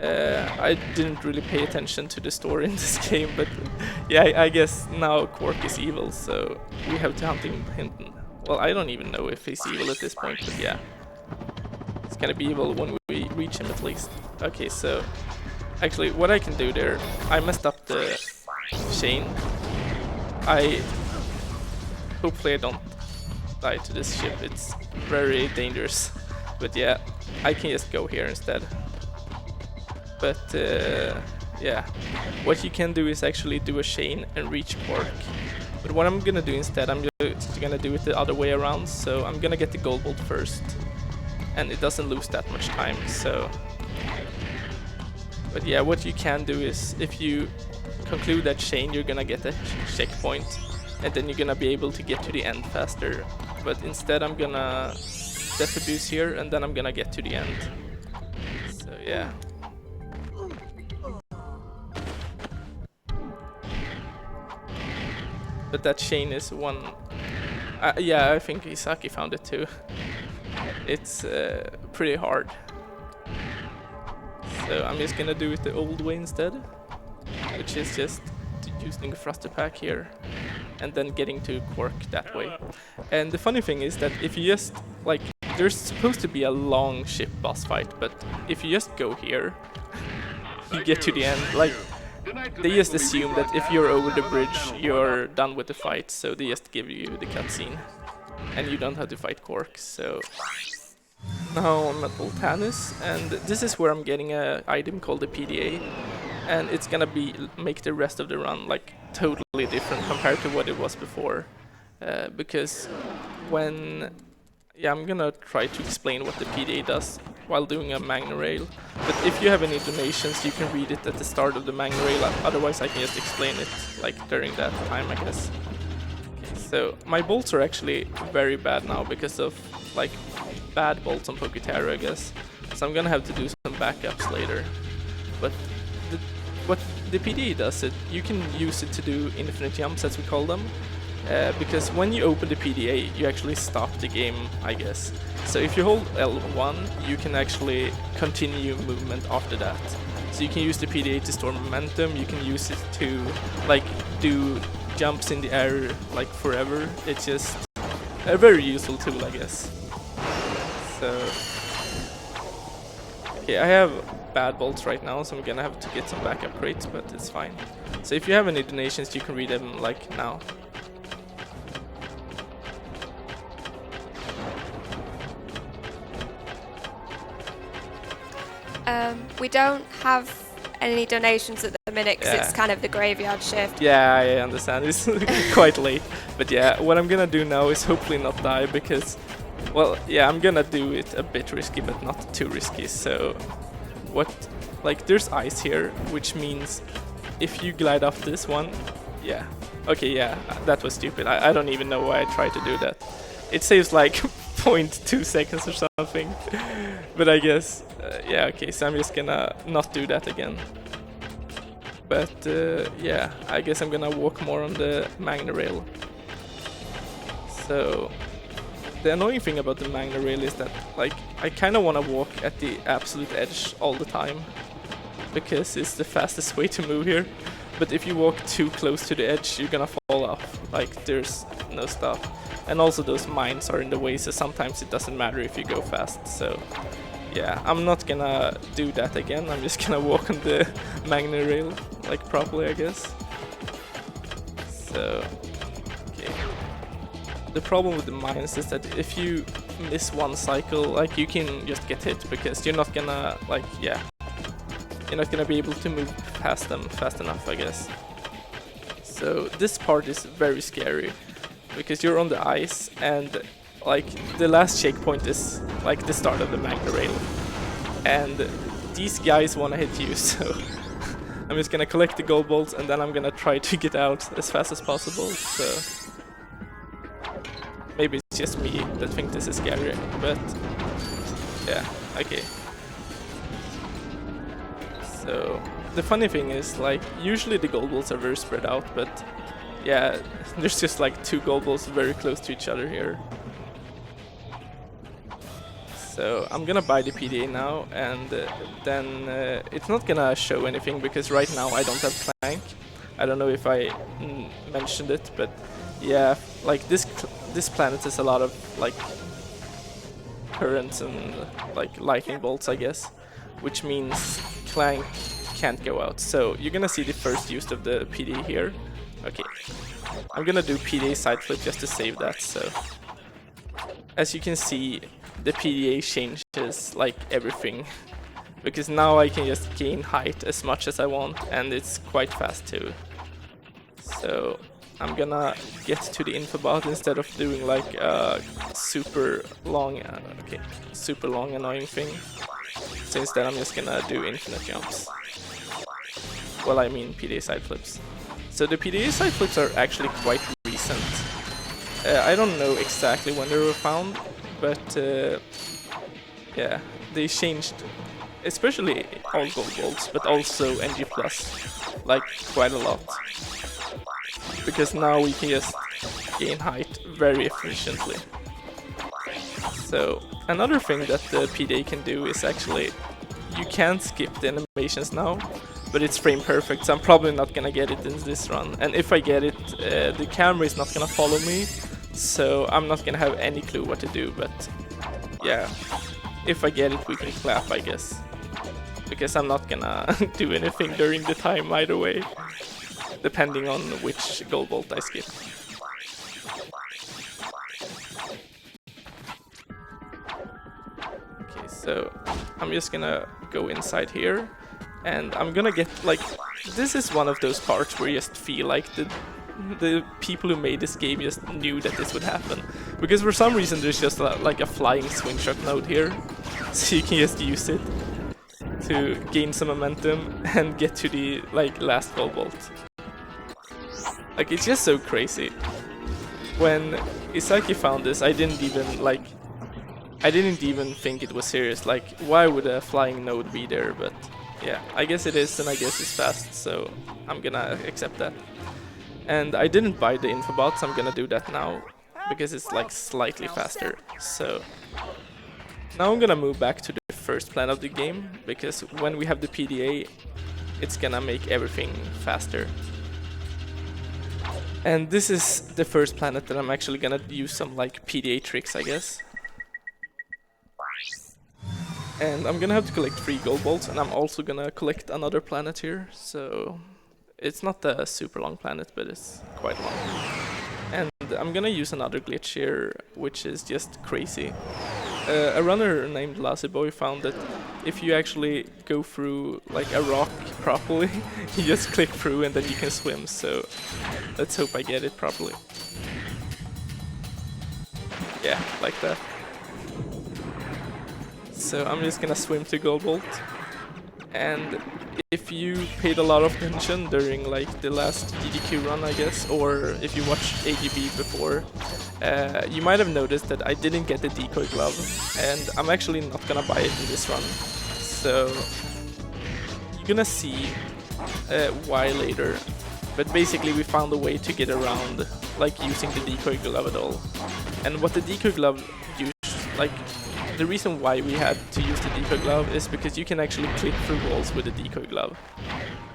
I didn't really pay attention to the story in this game, but yeah, I guess now Quark is evil, so we have to hunt him. Well, I don't even know if he's evil at this point, but yeah. He's gonna be evil when we reach him at least. Okay, so actually what I can do there, I messed up the chain. Hopefully I don't die to this ship, it's very dangerous. But yeah, I can just go here instead. But yeah, what you can do is actually do a chain and reach Quark. But what I'm gonna do instead, I'm just gonna do it the other way around. So I'm gonna get the gold bolt first, and it doesn't lose that much time. So, but yeah, what you can do is if you conclude that chain, you're gonna get a checkpoint, and then you're gonna be able to get to the end faster. But instead, I'm gonna def abuse here, and then I'm gonna get to the end. So yeah. But that chain is one... yeah, I think Isaki found it too. It's pretty hard. So I'm just gonna do it the old way instead, which is just using the thruster pack here and then getting to Quark that way. And the funny thing is that if you just, like, there's supposed to be a long ship boss fight, but if you just go here, you get to the end. Like, they just assume that if you're over the bridge, you're done with the fight, so they just give you the cutscene, and you don't have to fight Quark. So now I'm at Voltanis, and this is where I'm getting an item called the PDA, and it's gonna make the rest of the run like totally different compared to what it was before, because when... Yeah, I'm gonna try to explain what the PDA does while doing a Magna Rail. But if you have any donations, you can read it at the start of the Magna Rail. Otherwise, I can just explain it like during that time, I guess. Okay, so my bolts are actually very bad now because of like bad bolts on Poketaro, I guess. So I'm gonna have to do some backups later. But what the PDA does, you can use it to do infinite jumps, as we call them. Because when you open the PDA, you actually stop the game, I guess. So if you hold L1, you can actually continue movement after that. So you can use the PDA to store momentum, you can use it to like do jumps in the air like forever. It's just a very useful tool, I guess. So okay, I have bad bolts right now, so I'm gonna have to get some backup crates, but it's fine. So if you have any donations, you can read them like now. We don't have any donations at the minute because it's kind of the graveyard shift. Yeah, I understand. It's quite late. But yeah, what I'm gonna do now is hopefully not die because, well, yeah, I'm gonna do it a bit risky, but not too risky. So, like, there's ice here, which means if you glide off this one, yeah. Okay, yeah, that was stupid. I don't even know why I tried to do that. It saves like 0.2 seconds or something. But I guess, yeah, okay, so I'm just gonna not do that again. But yeah, I guess I'm gonna walk more on the Magna Rail. So the annoying thing about the Magna Rail is that, like, I kind of want to walk at the absolute edge all the time, because it's the fastest way to move here. But if you walk too close to the edge, you're gonna fall off. Like, there's no stop. And also those mines are in the way, so sometimes it doesn't matter if you go fast. So yeah, I'm not gonna do that again. I'm just gonna walk on the Magna Rail, like, properly, I guess. So, okay. The problem with the mines is that if you miss one cycle, like, you can just get hit, because you're not gonna, like, yeah, you're not gonna be able to move past them fast enough, I guess. So this part is very scary, because you're on the ice, and, like, the last checkpoint is, like, the start of the Magna Rail, and these guys wanna hit you, so I'm just gonna collect the gold bolts, and then I'm gonna try to get out as fast as possible. So maybe it's just me that think this is scary, but yeah, okay. So the funny thing is, like, usually the gold bolts are very spread out, but yeah, there's just like 2 gold bolts very close to each other here. So I'm gonna buy the PDA now, and then it's not gonna show anything, because right now I don't have Clank. I don't know if I mentioned it, but yeah, like, this planet has a lot of, like, currents and, like, lightning bolts, I guess, which means Clank can't go out. So you're gonna see the first use of the PDA here. Okay, I'm gonna do PDA side flip just to save that. So as you can see, the PDA changes, like, everything, because now I can just gain height as much as I want, and it's quite fast too. So I'm gonna get to the infobot instead of doing, like, a super long annoying thing. So instead I'm just gonna do infinite jumps. Well, I mean PDA side flips. So the PDA side flips are actually quite recent. I don't know exactly when they were found, but yeah, they changed, especially all gold bolts, but also NG+, like, quite a lot. Because now we can just gain height very efficiently. So another thing that the PDA can do is, actually, you can't skip the animations now, but it's frame perfect, so I'm probably not gonna get it in this run. And if I get it, the camera is not gonna follow me, so I'm not gonna have any clue what to do. But yeah, if I get it, we can clap, I guess, because I'm not gonna do anything during the time either way, depending on which gold bolt I skip. Okay, so I'm just gonna go inside here, and I'm gonna get, like, this is one of those parts where you just feel like the people who made this game just knew that this would happen, because for some reason there's just like a flying swing shot node here, so you can just use it to gain some momentum and get to the, like, last gold bolt. Like, it's just so crazy. When Isaki found this, I didn't even think it was serious. Like, why would a flying node be there? But yeah, I guess it is, and I guess it's fast, so I'm gonna accept that. And I didn't buy the infobot, so I'm gonna do that now, because it's, like, slightly faster. So now I'm gonna move back to the first plan of the game, because when we have the PDA, it's gonna make everything faster. And this is the first planet that I'm actually gonna use some, like, PDA tricks, I guess. And I'm gonna have to collect 3 gold bolts, and I'm also gonna collect another planet here, so it's not a super long planet, but it's quite long. And I'm gonna use another glitch here, which is just crazy. A runner named Lazyboy found that if you actually go through, like, a rock properly, you just click through and then you can swim, so let's hope I get it properly. Yeah, like that. So I'm just gonna swim to gold bolt, and if you paid a lot of attention during, like, the last GDQ run, I guess, or if you watched AGB before, you might have noticed that I didn't get the decoy glove, and I'm actually not gonna buy it in this run. So you're gonna see why later. But basically we found a way to get around, like, using the decoy glove at all. And what the decoy glove used, like the reason why we had to use the decoy glove is because you can actually clip through walls with the decoy glove.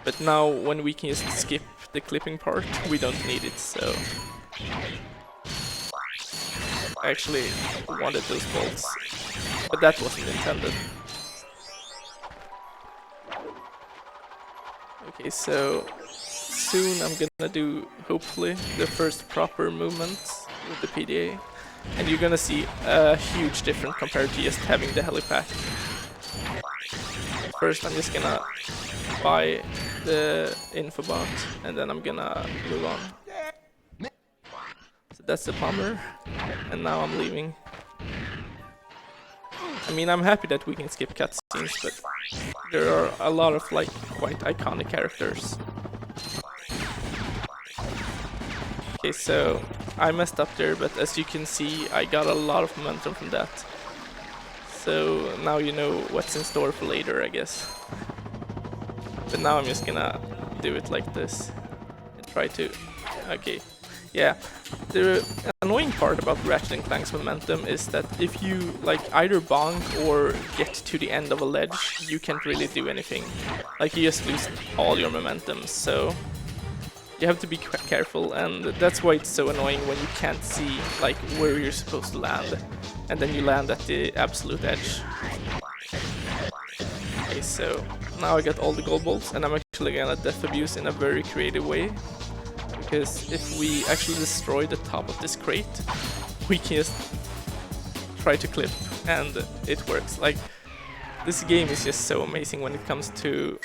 But now when we can just skip the clipping part, we don't need it, so I actually wanted those bolts, but that wasn't intended. Okay, so soon I'm gonna do, hopefully, the first proper movement with the PDA, and you're gonna see a huge difference compared to just having the helipack. First I'm just gonna buy the infobot, and then I'm gonna move on. So that's the bomber, and now I'm leaving. I mean, I'm happy that we can skip cutscenes, but there are a lot of like quite iconic characters. Okay, so I messed up there, but as you can see, I got a lot of momentum from that. So now you know what's in store for later, I guess. But now I'm just gonna do it like this and try to... Okay, yeah. The annoying part about Ratchet Clank's momentum is that if you like either bonk or get to the end of a ledge, you can't really do anything. Like you just lose all your momentum, so you have to be careful, and that's why it's so annoying when you can't see like where you're supposed to land, and then you land at the absolute edge. Okay, so now I got all the gold bolts, and I'm actually gonna death abuse in a very creative way. Because if we actually destroy the top of this crate, we can just try to clip, and it works. Like, this game is just so amazing when it comes to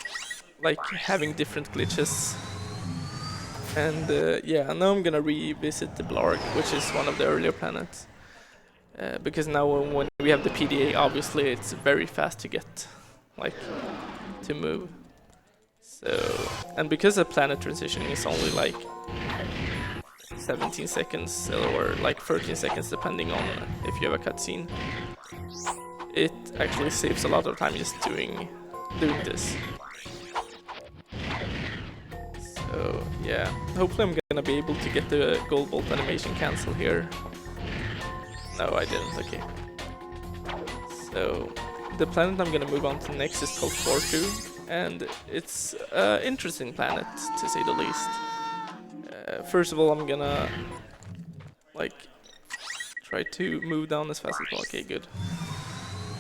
like having different glitches. And yeah, now I'm gonna revisit the Blarg, which is one of the earlier planets. Because now when we have the PDA, obviously it's very fast to get, like, to move. So, and because the planet transitioning is only like 17 seconds or like 13 seconds depending on if you have a cutscene, it actually saves a lot of time just doing this. So yeah, hopefully I'm gonna be able to get the gold bolt animation cancel here. No, I didn't, okay. So the planet I'm gonna move on to next is called Quark, and it's an interesting planet to say the least. First of all, I'm gonna like try to move down as fast as possible. Okay, good.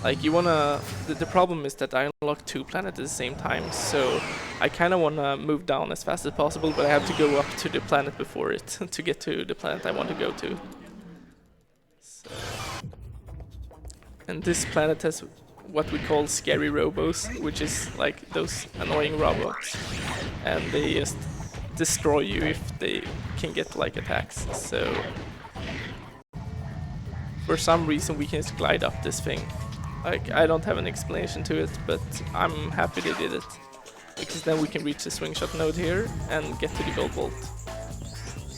Like you wanna, the problem is that I unlock 2 planets at the same time, so I kinda wanna move down as fast as possible, but I have to go up to the planet before it to get to the planet I want to go to. So. And this planet has what we call scary robos, which is like those annoying robots, and they just destroy you if they can get like attacks. So for some reason we can just glide up this thing. Like, I don't have an explanation to it, but I'm happy they did it, because then we can reach the swing shot node here and get to the gold bolt.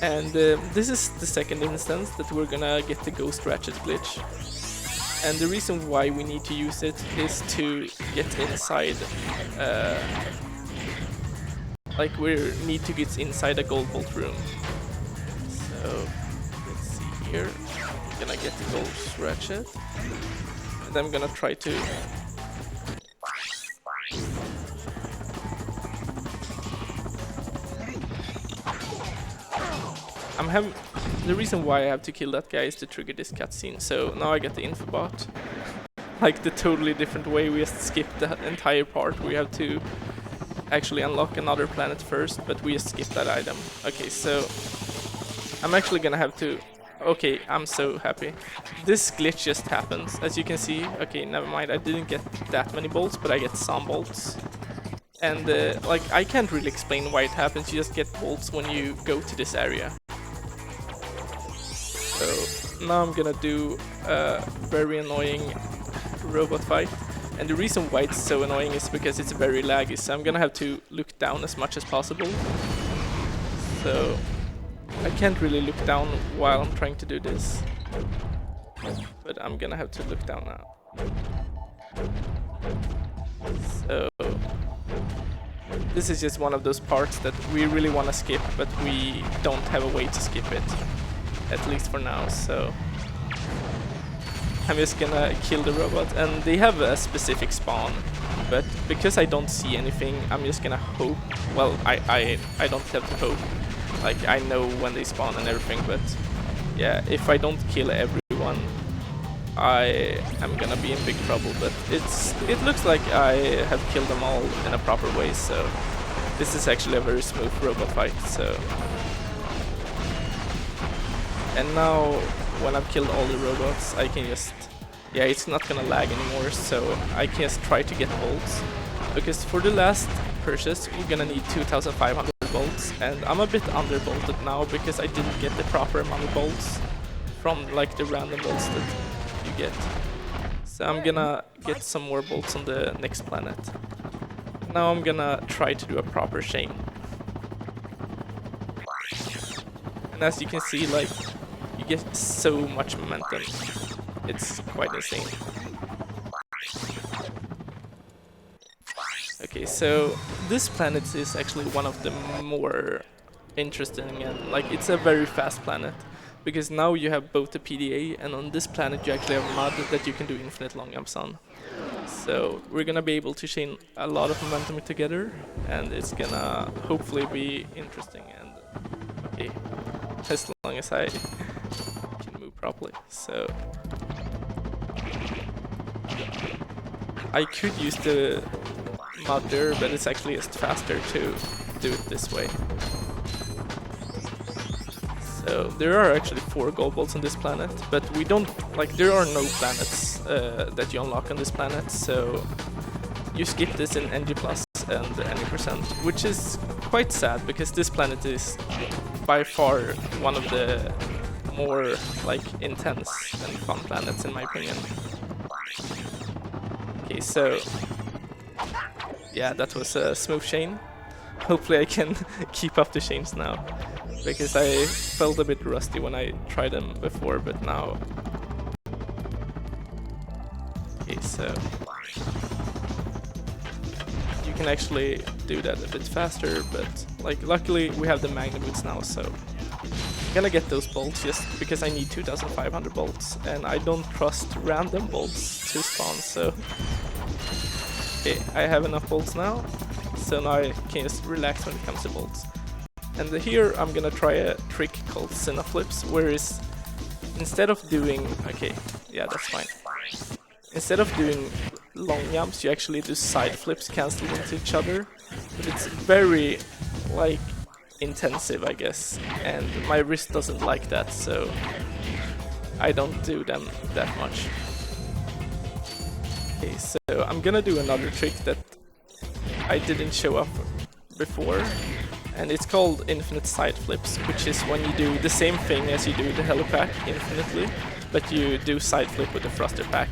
And this is the second instance that we're gonna get the Ghost Ratchet glitch. And the reason why we need to use it is to get inside, like we need to get inside a gold bolt room. So let's see here, I'm gonna get the Ghost Ratchet, and I'm gonna try to the reason why I have to kill that guy is to trigger this cutscene. So now I get the infobot. Like the totally different way, we just skip the entire part. We have to actually unlock another planet first, but we just skip that item. Okay, so I'm actually gonna have to... Okay, I'm so happy. This glitch just happens, as you can see. Okay, never mind, I didn't get that many bolts, but I get some bolts. And like, I can't really explain why it happens, you just get bolts when you go to this area. So now I'm gonna do a very annoying robot fight, and the reason why it's so annoying is because it's very laggy, so I'm gonna have to look down as much as possible. So I can't really look down while I'm trying to do this, but I'm gonna have to look down now. So this is just one of those parts that we really want to skip, but we don't have a way to skip it. At least for now, so I'm just gonna kill the robot, and they have a specific spawn, but because I don't see anything, I'm just gonna hope. Well, I don't have to hope, like I know when they spawn and everything, but yeah, if I don't kill everyone, I am gonna be in big trouble. But it looks like I have killed them all in a proper way, so this is actually a very smooth robot fight. So, and now when I've killed all the robots, I can just, yeah, it's not gonna lag anymore, so I can just try to get bolts, because for the last purchase we're gonna need 2,500 bolts, and I'm a bit under bolted now because I didn't get the proper amount of bolts from like the random bolts that you get. So I'm gonna get some more bolts on the next planet. Now I'm gonna try to do a proper chain. And as you can see, like, you get so much momentum. It's quite insane. Okay, so this planet is actually one of the more interesting, and like it's a very fast planet, because now you have both the PDA, and on this planet you actually have mud that you can do infinite long jumps on. So we're gonna be able to chain a lot of momentum together, and it's gonna hopefully be interesting. And okay, as long as I can move properly. So I could use the mud there, but it's actually just faster to do it this way. So there are actually 4 gold bolts on this planet, but we don't, like, there are no planets that you unlock on this planet, so you skip this in NG Plus and any %, which is quite sad, because this planet is by far one of the more like intense and fun planets in my opinion. Okay, so yeah, that was a smooth chain. Hopefully I can keep up the chains now, because I felt a bit rusty when I tried them before, but now... Okay, so you can actually do that a bit faster, but like luckily we have the magnet boots now, so I'm gonna get those bolts just because I need 2,500 bolts, and I don't trust random bolts to spawn, so... Okay, I have enough bolts now, so now I can just relax when it comes to bolts. And here I'm gonna try a trick called Cinna flips, whereas instead of doing... Okay, yeah, that's fine. Instead of doing long jumps, you actually do side flips canceling into each other. But it's very, like, intensive, I guess. And my wrist doesn't like that, so I don't do them that much. Okay, so I'm gonna do another trick that I didn't show up before, and it's called infinite side flips, which is when you do the same thing as you do the helipack infinitely, but you do side flip with the thruster pack,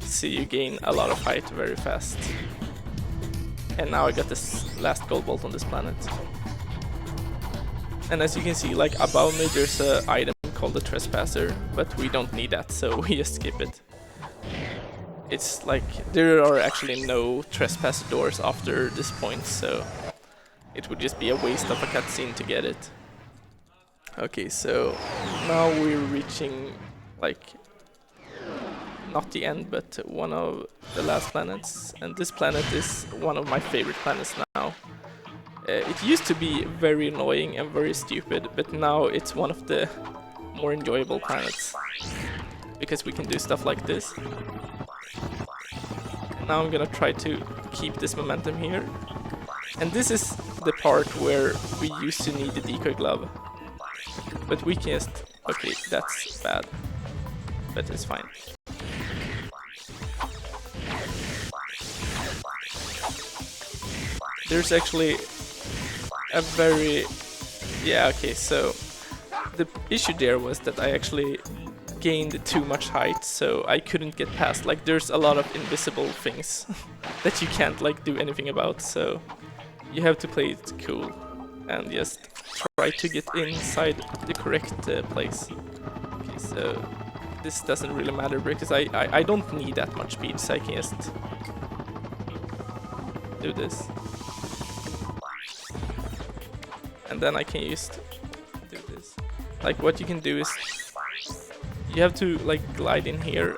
so you gain a lot of height very fast. And now I got this last gold bolt on this planet. And as you can see, like above me there's an item called the trespasser, but we don't need that, so we just skip it. It's like there are actually no trespass doors after this point, so it would just be a waste of a cutscene to get it. Okay, so now we're reaching, like, not the end, but one of the last planets, and this planet is one of my favorite planets now. It used to be very annoying and very stupid, but now it's one of the more enjoyable planets, because we can do stuff like this. Now I'm gonna try to keep this momentum here. And this is the part where we used to need the decoy glove. But we can just... Okay, that's bad. But it's fine. There's actually a very... Yeah, okay, so... The issue there was that I actually gained too much height, so I couldn't get past. Like, there's a lot of invisible things that you can't, like, do anything about, so you have to play it cool and just try to get inside the correct place. Okay, so this doesn't really matter because I don't need that much speed, so I can just do this. And then I can just do this. Like, what you can do is you have to like glide in here,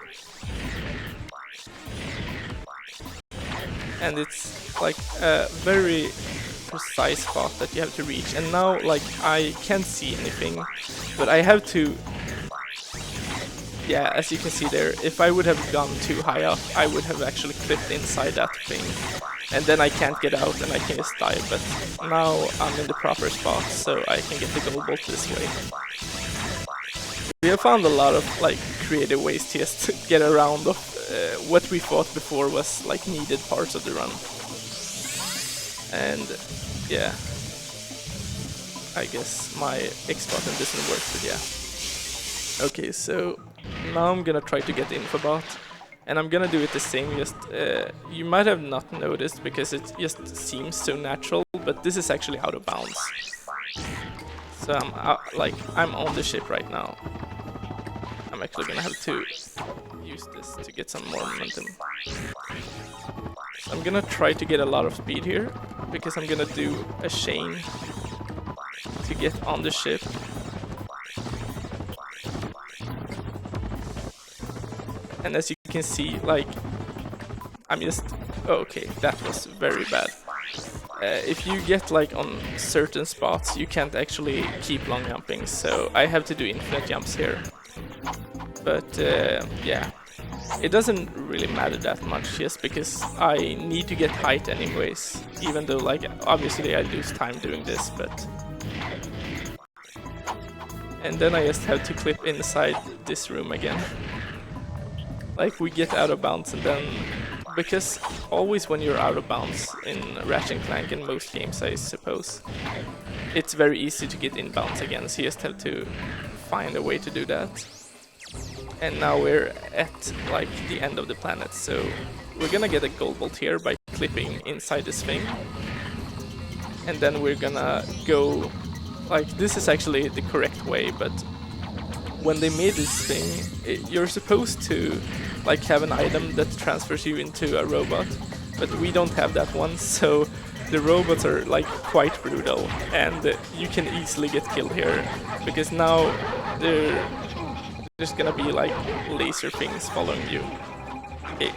and it's like a very precise spot that you have to reach. And now like I can't see anything, but I have to, yeah, as you can see there, if I would have gone too high up, I would have actually clipped inside that thing, and then I can't get out and I can just die. But now I'm in the proper spot, so I can get the gold bolt this way. We have found a lot of like creative ways to just get around of what we thought before was like needed parts of the run. And yeah, I guess my X button doesn't work, but yeah. Okay, so now I'm gonna try to get the infobot, and I'm gonna do it the same. Just you might have not noticed because it just seems so natural, but this is actually out of bounds. So I'm on the ship right now. I'm actually gonna have to use this to get some more momentum. I'm gonna try to get a lot of speed here, because I'm gonna do a chain to get on the ship. And as you can see, like, I'm just... okay, that was very bad. If you get like on certain spots, you can't actually keep long jumping, so I have to do infinite jumps here. But yeah, it doesn't really matter that much, just because I need to get height anyways, even though like obviously I lose time doing this, but... and then I just have to clip inside this room again. Like, we get out of bounds, and then, because always when you're out of bounds in Ratchet Clank, in most games I suppose, it's very easy to get in bounds again, so you just have to find a way to do that. And now we're at like the end of the planet, so we're gonna get a gold bolt here by clipping inside this thing. And then we're gonna go, like, this is actually the correct way, but when they made this thing, you're supposed to like have an item that transfers you into a robot, but we don't have that one, so the robots are like quite brutal, and you can easily get killed here, because now there's gonna be like laser things following you. Okay,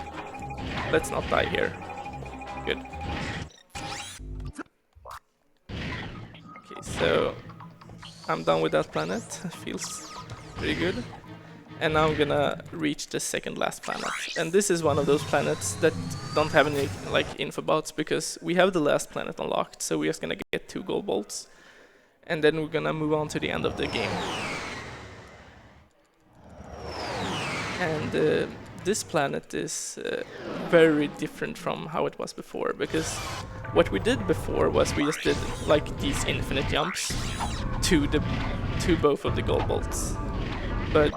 let's not die here. Good. Okay, so I'm done with that planet. Feels pretty good. And now I'm gonna reach the second last planet. And this is one of those planets that don't have any like infobots, because we have the last planet unlocked, so we're just gonna get 2 gold bolts. And then we're gonna move on to the end of the game. And this planet is very different from how it was before, because what we did before was we just did like these infinite jumps to both of the gold bolts. But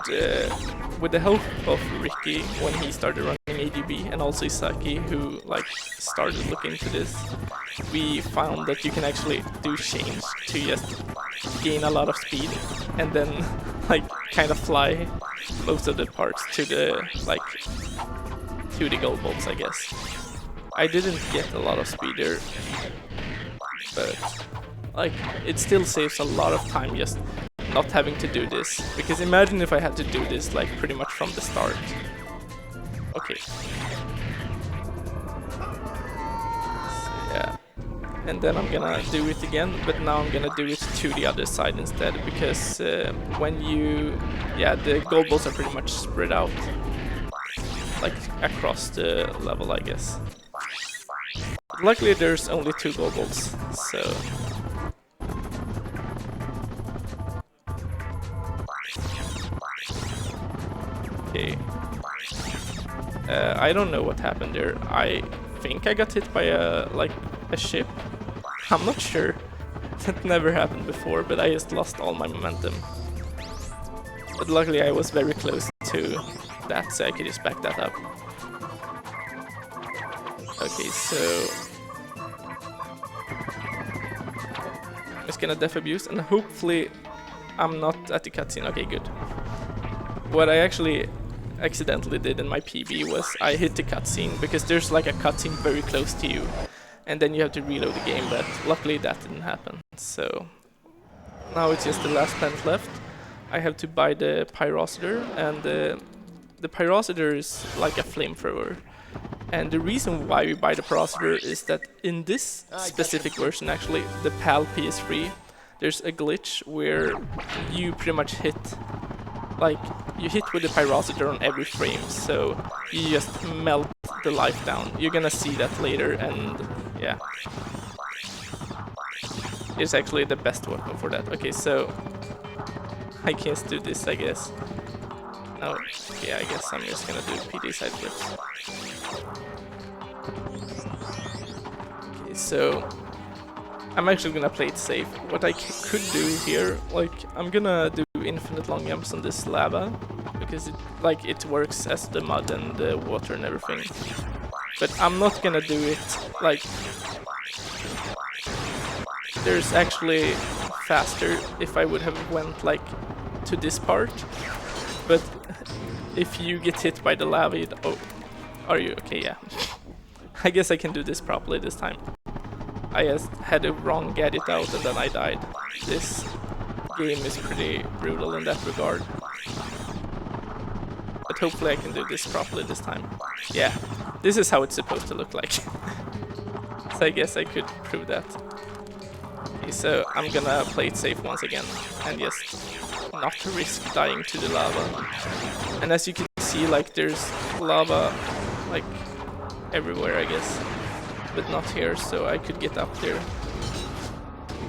with the help of Ricky, when he started running ADB, and also Isaki, who like started looking into this, we found that you can actually do chains to just gain a lot of speed, and then like kind of fly most of the parts to the gold bolts, I guess. I didn't get a lot of speed there, but like it still saves a lot of time just not having to do this, because imagine if I had to do this like pretty much from the start. Okay. So, yeah. And then I'm gonna do it again, but now I'm gonna do it to the other side instead, because when you... yeah, the gold balls are pretty much spread out like across the level, I guess. But luckily there's only 2 gold balls, so... okay. I don't know what happened there. I think I got hit by a ship. I'm not sure. That never happened before, but I just lost all my momentum. But luckily I was very close to that, so I could just back that up. Okay, so... I'm just gonna def abuse, and hopefully I'm not at the cutscene. Okay, good. What I actually accidentally did in my PB was I hit the cutscene, because there's like a cutscene very close to you, and then you have to reload the game, but luckily that didn't happen. So now it's just the last planet left. I have to buy the pyrocitor, and the pyrocitor is like a flamethrower. And the reason why we buy the pyrocitor is that in this specific version, actually, the PAL PS3, there's a glitch where you pretty much hit, like, you hit with the pyrocitor on every frame, so you just melt the life down. You're gonna see that later, and yeah. It's actually the best weapon for that. Okay, so I can't do this, I guess. No, yeah, I guess I'm just gonna do PD side flips. Okay, so I'm actually gonna play it safe. What I could do here, like, I'm gonna do infinite long jumps on this lava because it works as the mud and the water and everything. But I'm not gonna do it like. There's actually faster if I would have went like to this part, but if you get hit by the lava, oh, are you okay? Yeah. I guess I can do this properly this time. I just had a wrong gadget out and then I died. This game is pretty brutal in that regard. But hopefully I can do this properly this time. Yeah, this is how it's supposed to look like. So I guess I could prove that. Okay, so I'm gonna play it safe once again and just not risk dying to the lava. And as you can see, like, there's lava like everywhere, I guess, but not here, so I could get up there.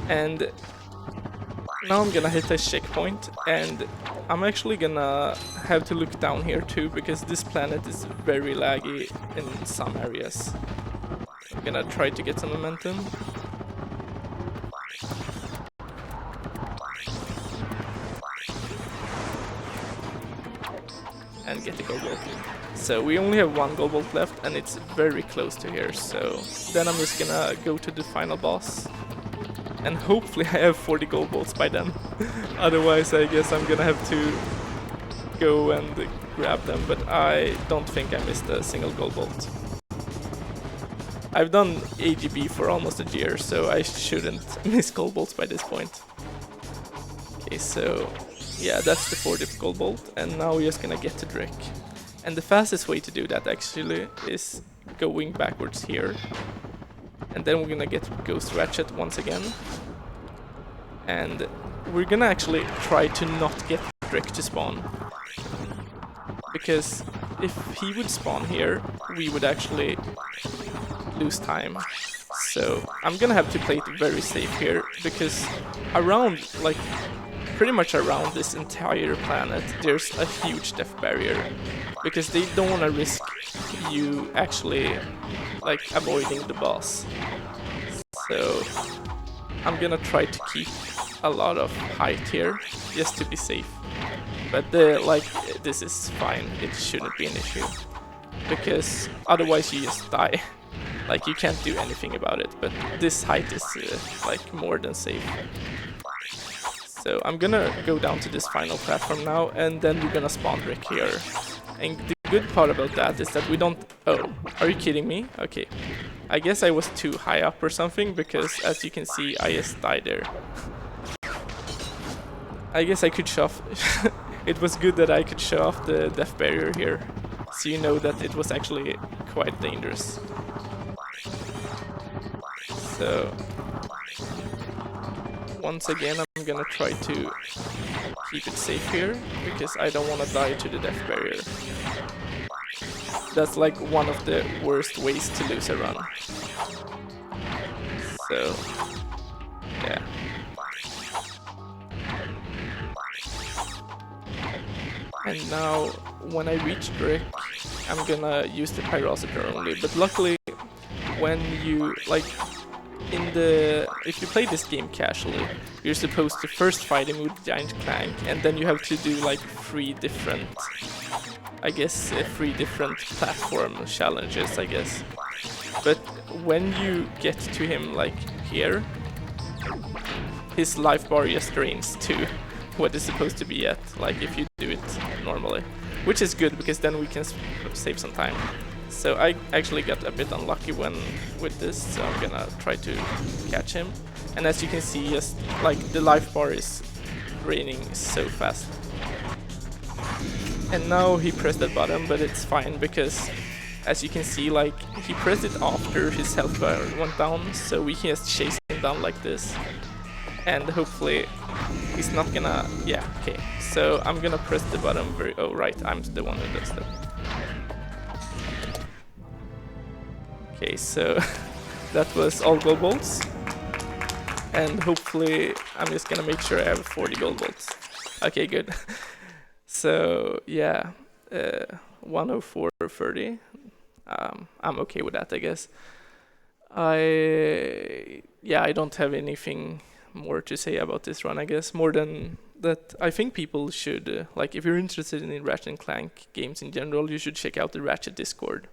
And now I'm gonna hit a checkpoint, and I'm actually gonna have to look down here too, because this planet is very laggy in some areas. I'm gonna try to get some momentum. And get the gold bolt. So we only have one gold bolt left, and it's very close to here, so then I'm just gonna go to the final boss. And hopefully I have 40 gold bolts by then. Otherwise I guess I'm gonna have to go and grab them, but I don't think I missed a single gold bolt. I've done AGB for almost a year, so I shouldn't miss gold bolts by this point. Okay, so yeah, that's the 40th gold bolt, and now we're just gonna get to Drake. And the fastest way to do that actually is going backwards here. And then we're gonna get Ghost Ratchet once again. And we're gonna actually try to not get Drake to spawn. Because if he would spawn here, we would actually lose time. So I'm gonna have to play it very safe here, because around, like, pretty much around this entire planet, there's a huge death barrier, because they don't want to risk you actually, like, avoiding the boss. So I'm gonna try to keep a lot of height here, just to be safe. But this is fine, it shouldn't be an issue, because otherwise you just die. Like, you can't do anything about it, but this height is like more than safe. So I'm gonna go down to this final platform now, and then we're gonna spawn Rick here. And the good part about that is that we don't... Oh, are you kidding me? Okay. I guess I was too high up or something, because as you can see, I just died there. I guess I could show off... It was good that I could show off the death barrier here, so you know that it was actually quite dangerous. So... Once again, I'm gonna try to keep it safe here, because I don't want to die to the death barrier. That's like one of the worst ways to lose a run. So, yeah. And now, when I reach Brick, I'm gonna use the pyrocitor only, but luckily, when you, like, if you play this game casually, you're supposed to first fight him with Giant Clank, and then you have to do like 3 different platform challenges, I guess. But when you get to him like here, his life bar just drains to what is supposed to be at, like if you do it normally. Which is good, because then we can save some time. So I actually got a bit unlucky with this, so I'm gonna try to catch him. And as you can see, just like the life bar is raining so fast. And now he pressed that button, but it's fine because, as you can see, like, he pressed it after his health bar went down, so we can just chase him down like this. And hopefully he's not gonna... yeah, okay. So I'm gonna press the button very... oh, right, I'm the one who does that. Okay, so that was all gold bolts. And hopefully I'm just gonna make sure I have 40 gold bolts. Okay, good. So yeah, 104.30. I'm okay with that, I guess. I don't have anything more to say about this run, I guess. More than that, I think people should, like, if you're interested in Ratchet & Clank games in general, you should check out the Ratchet Discord.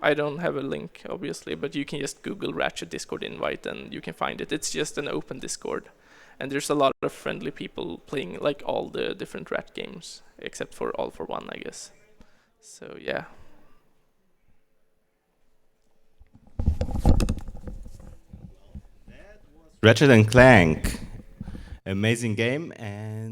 I don't have a link, obviously, but you can just Google Ratchet Discord invite and you can find it. It's just an open Discord. And there's a lot of friendly people playing like all the different Rat games, except for All for One, I guess. So yeah. Ratchet and Clank, amazing game, and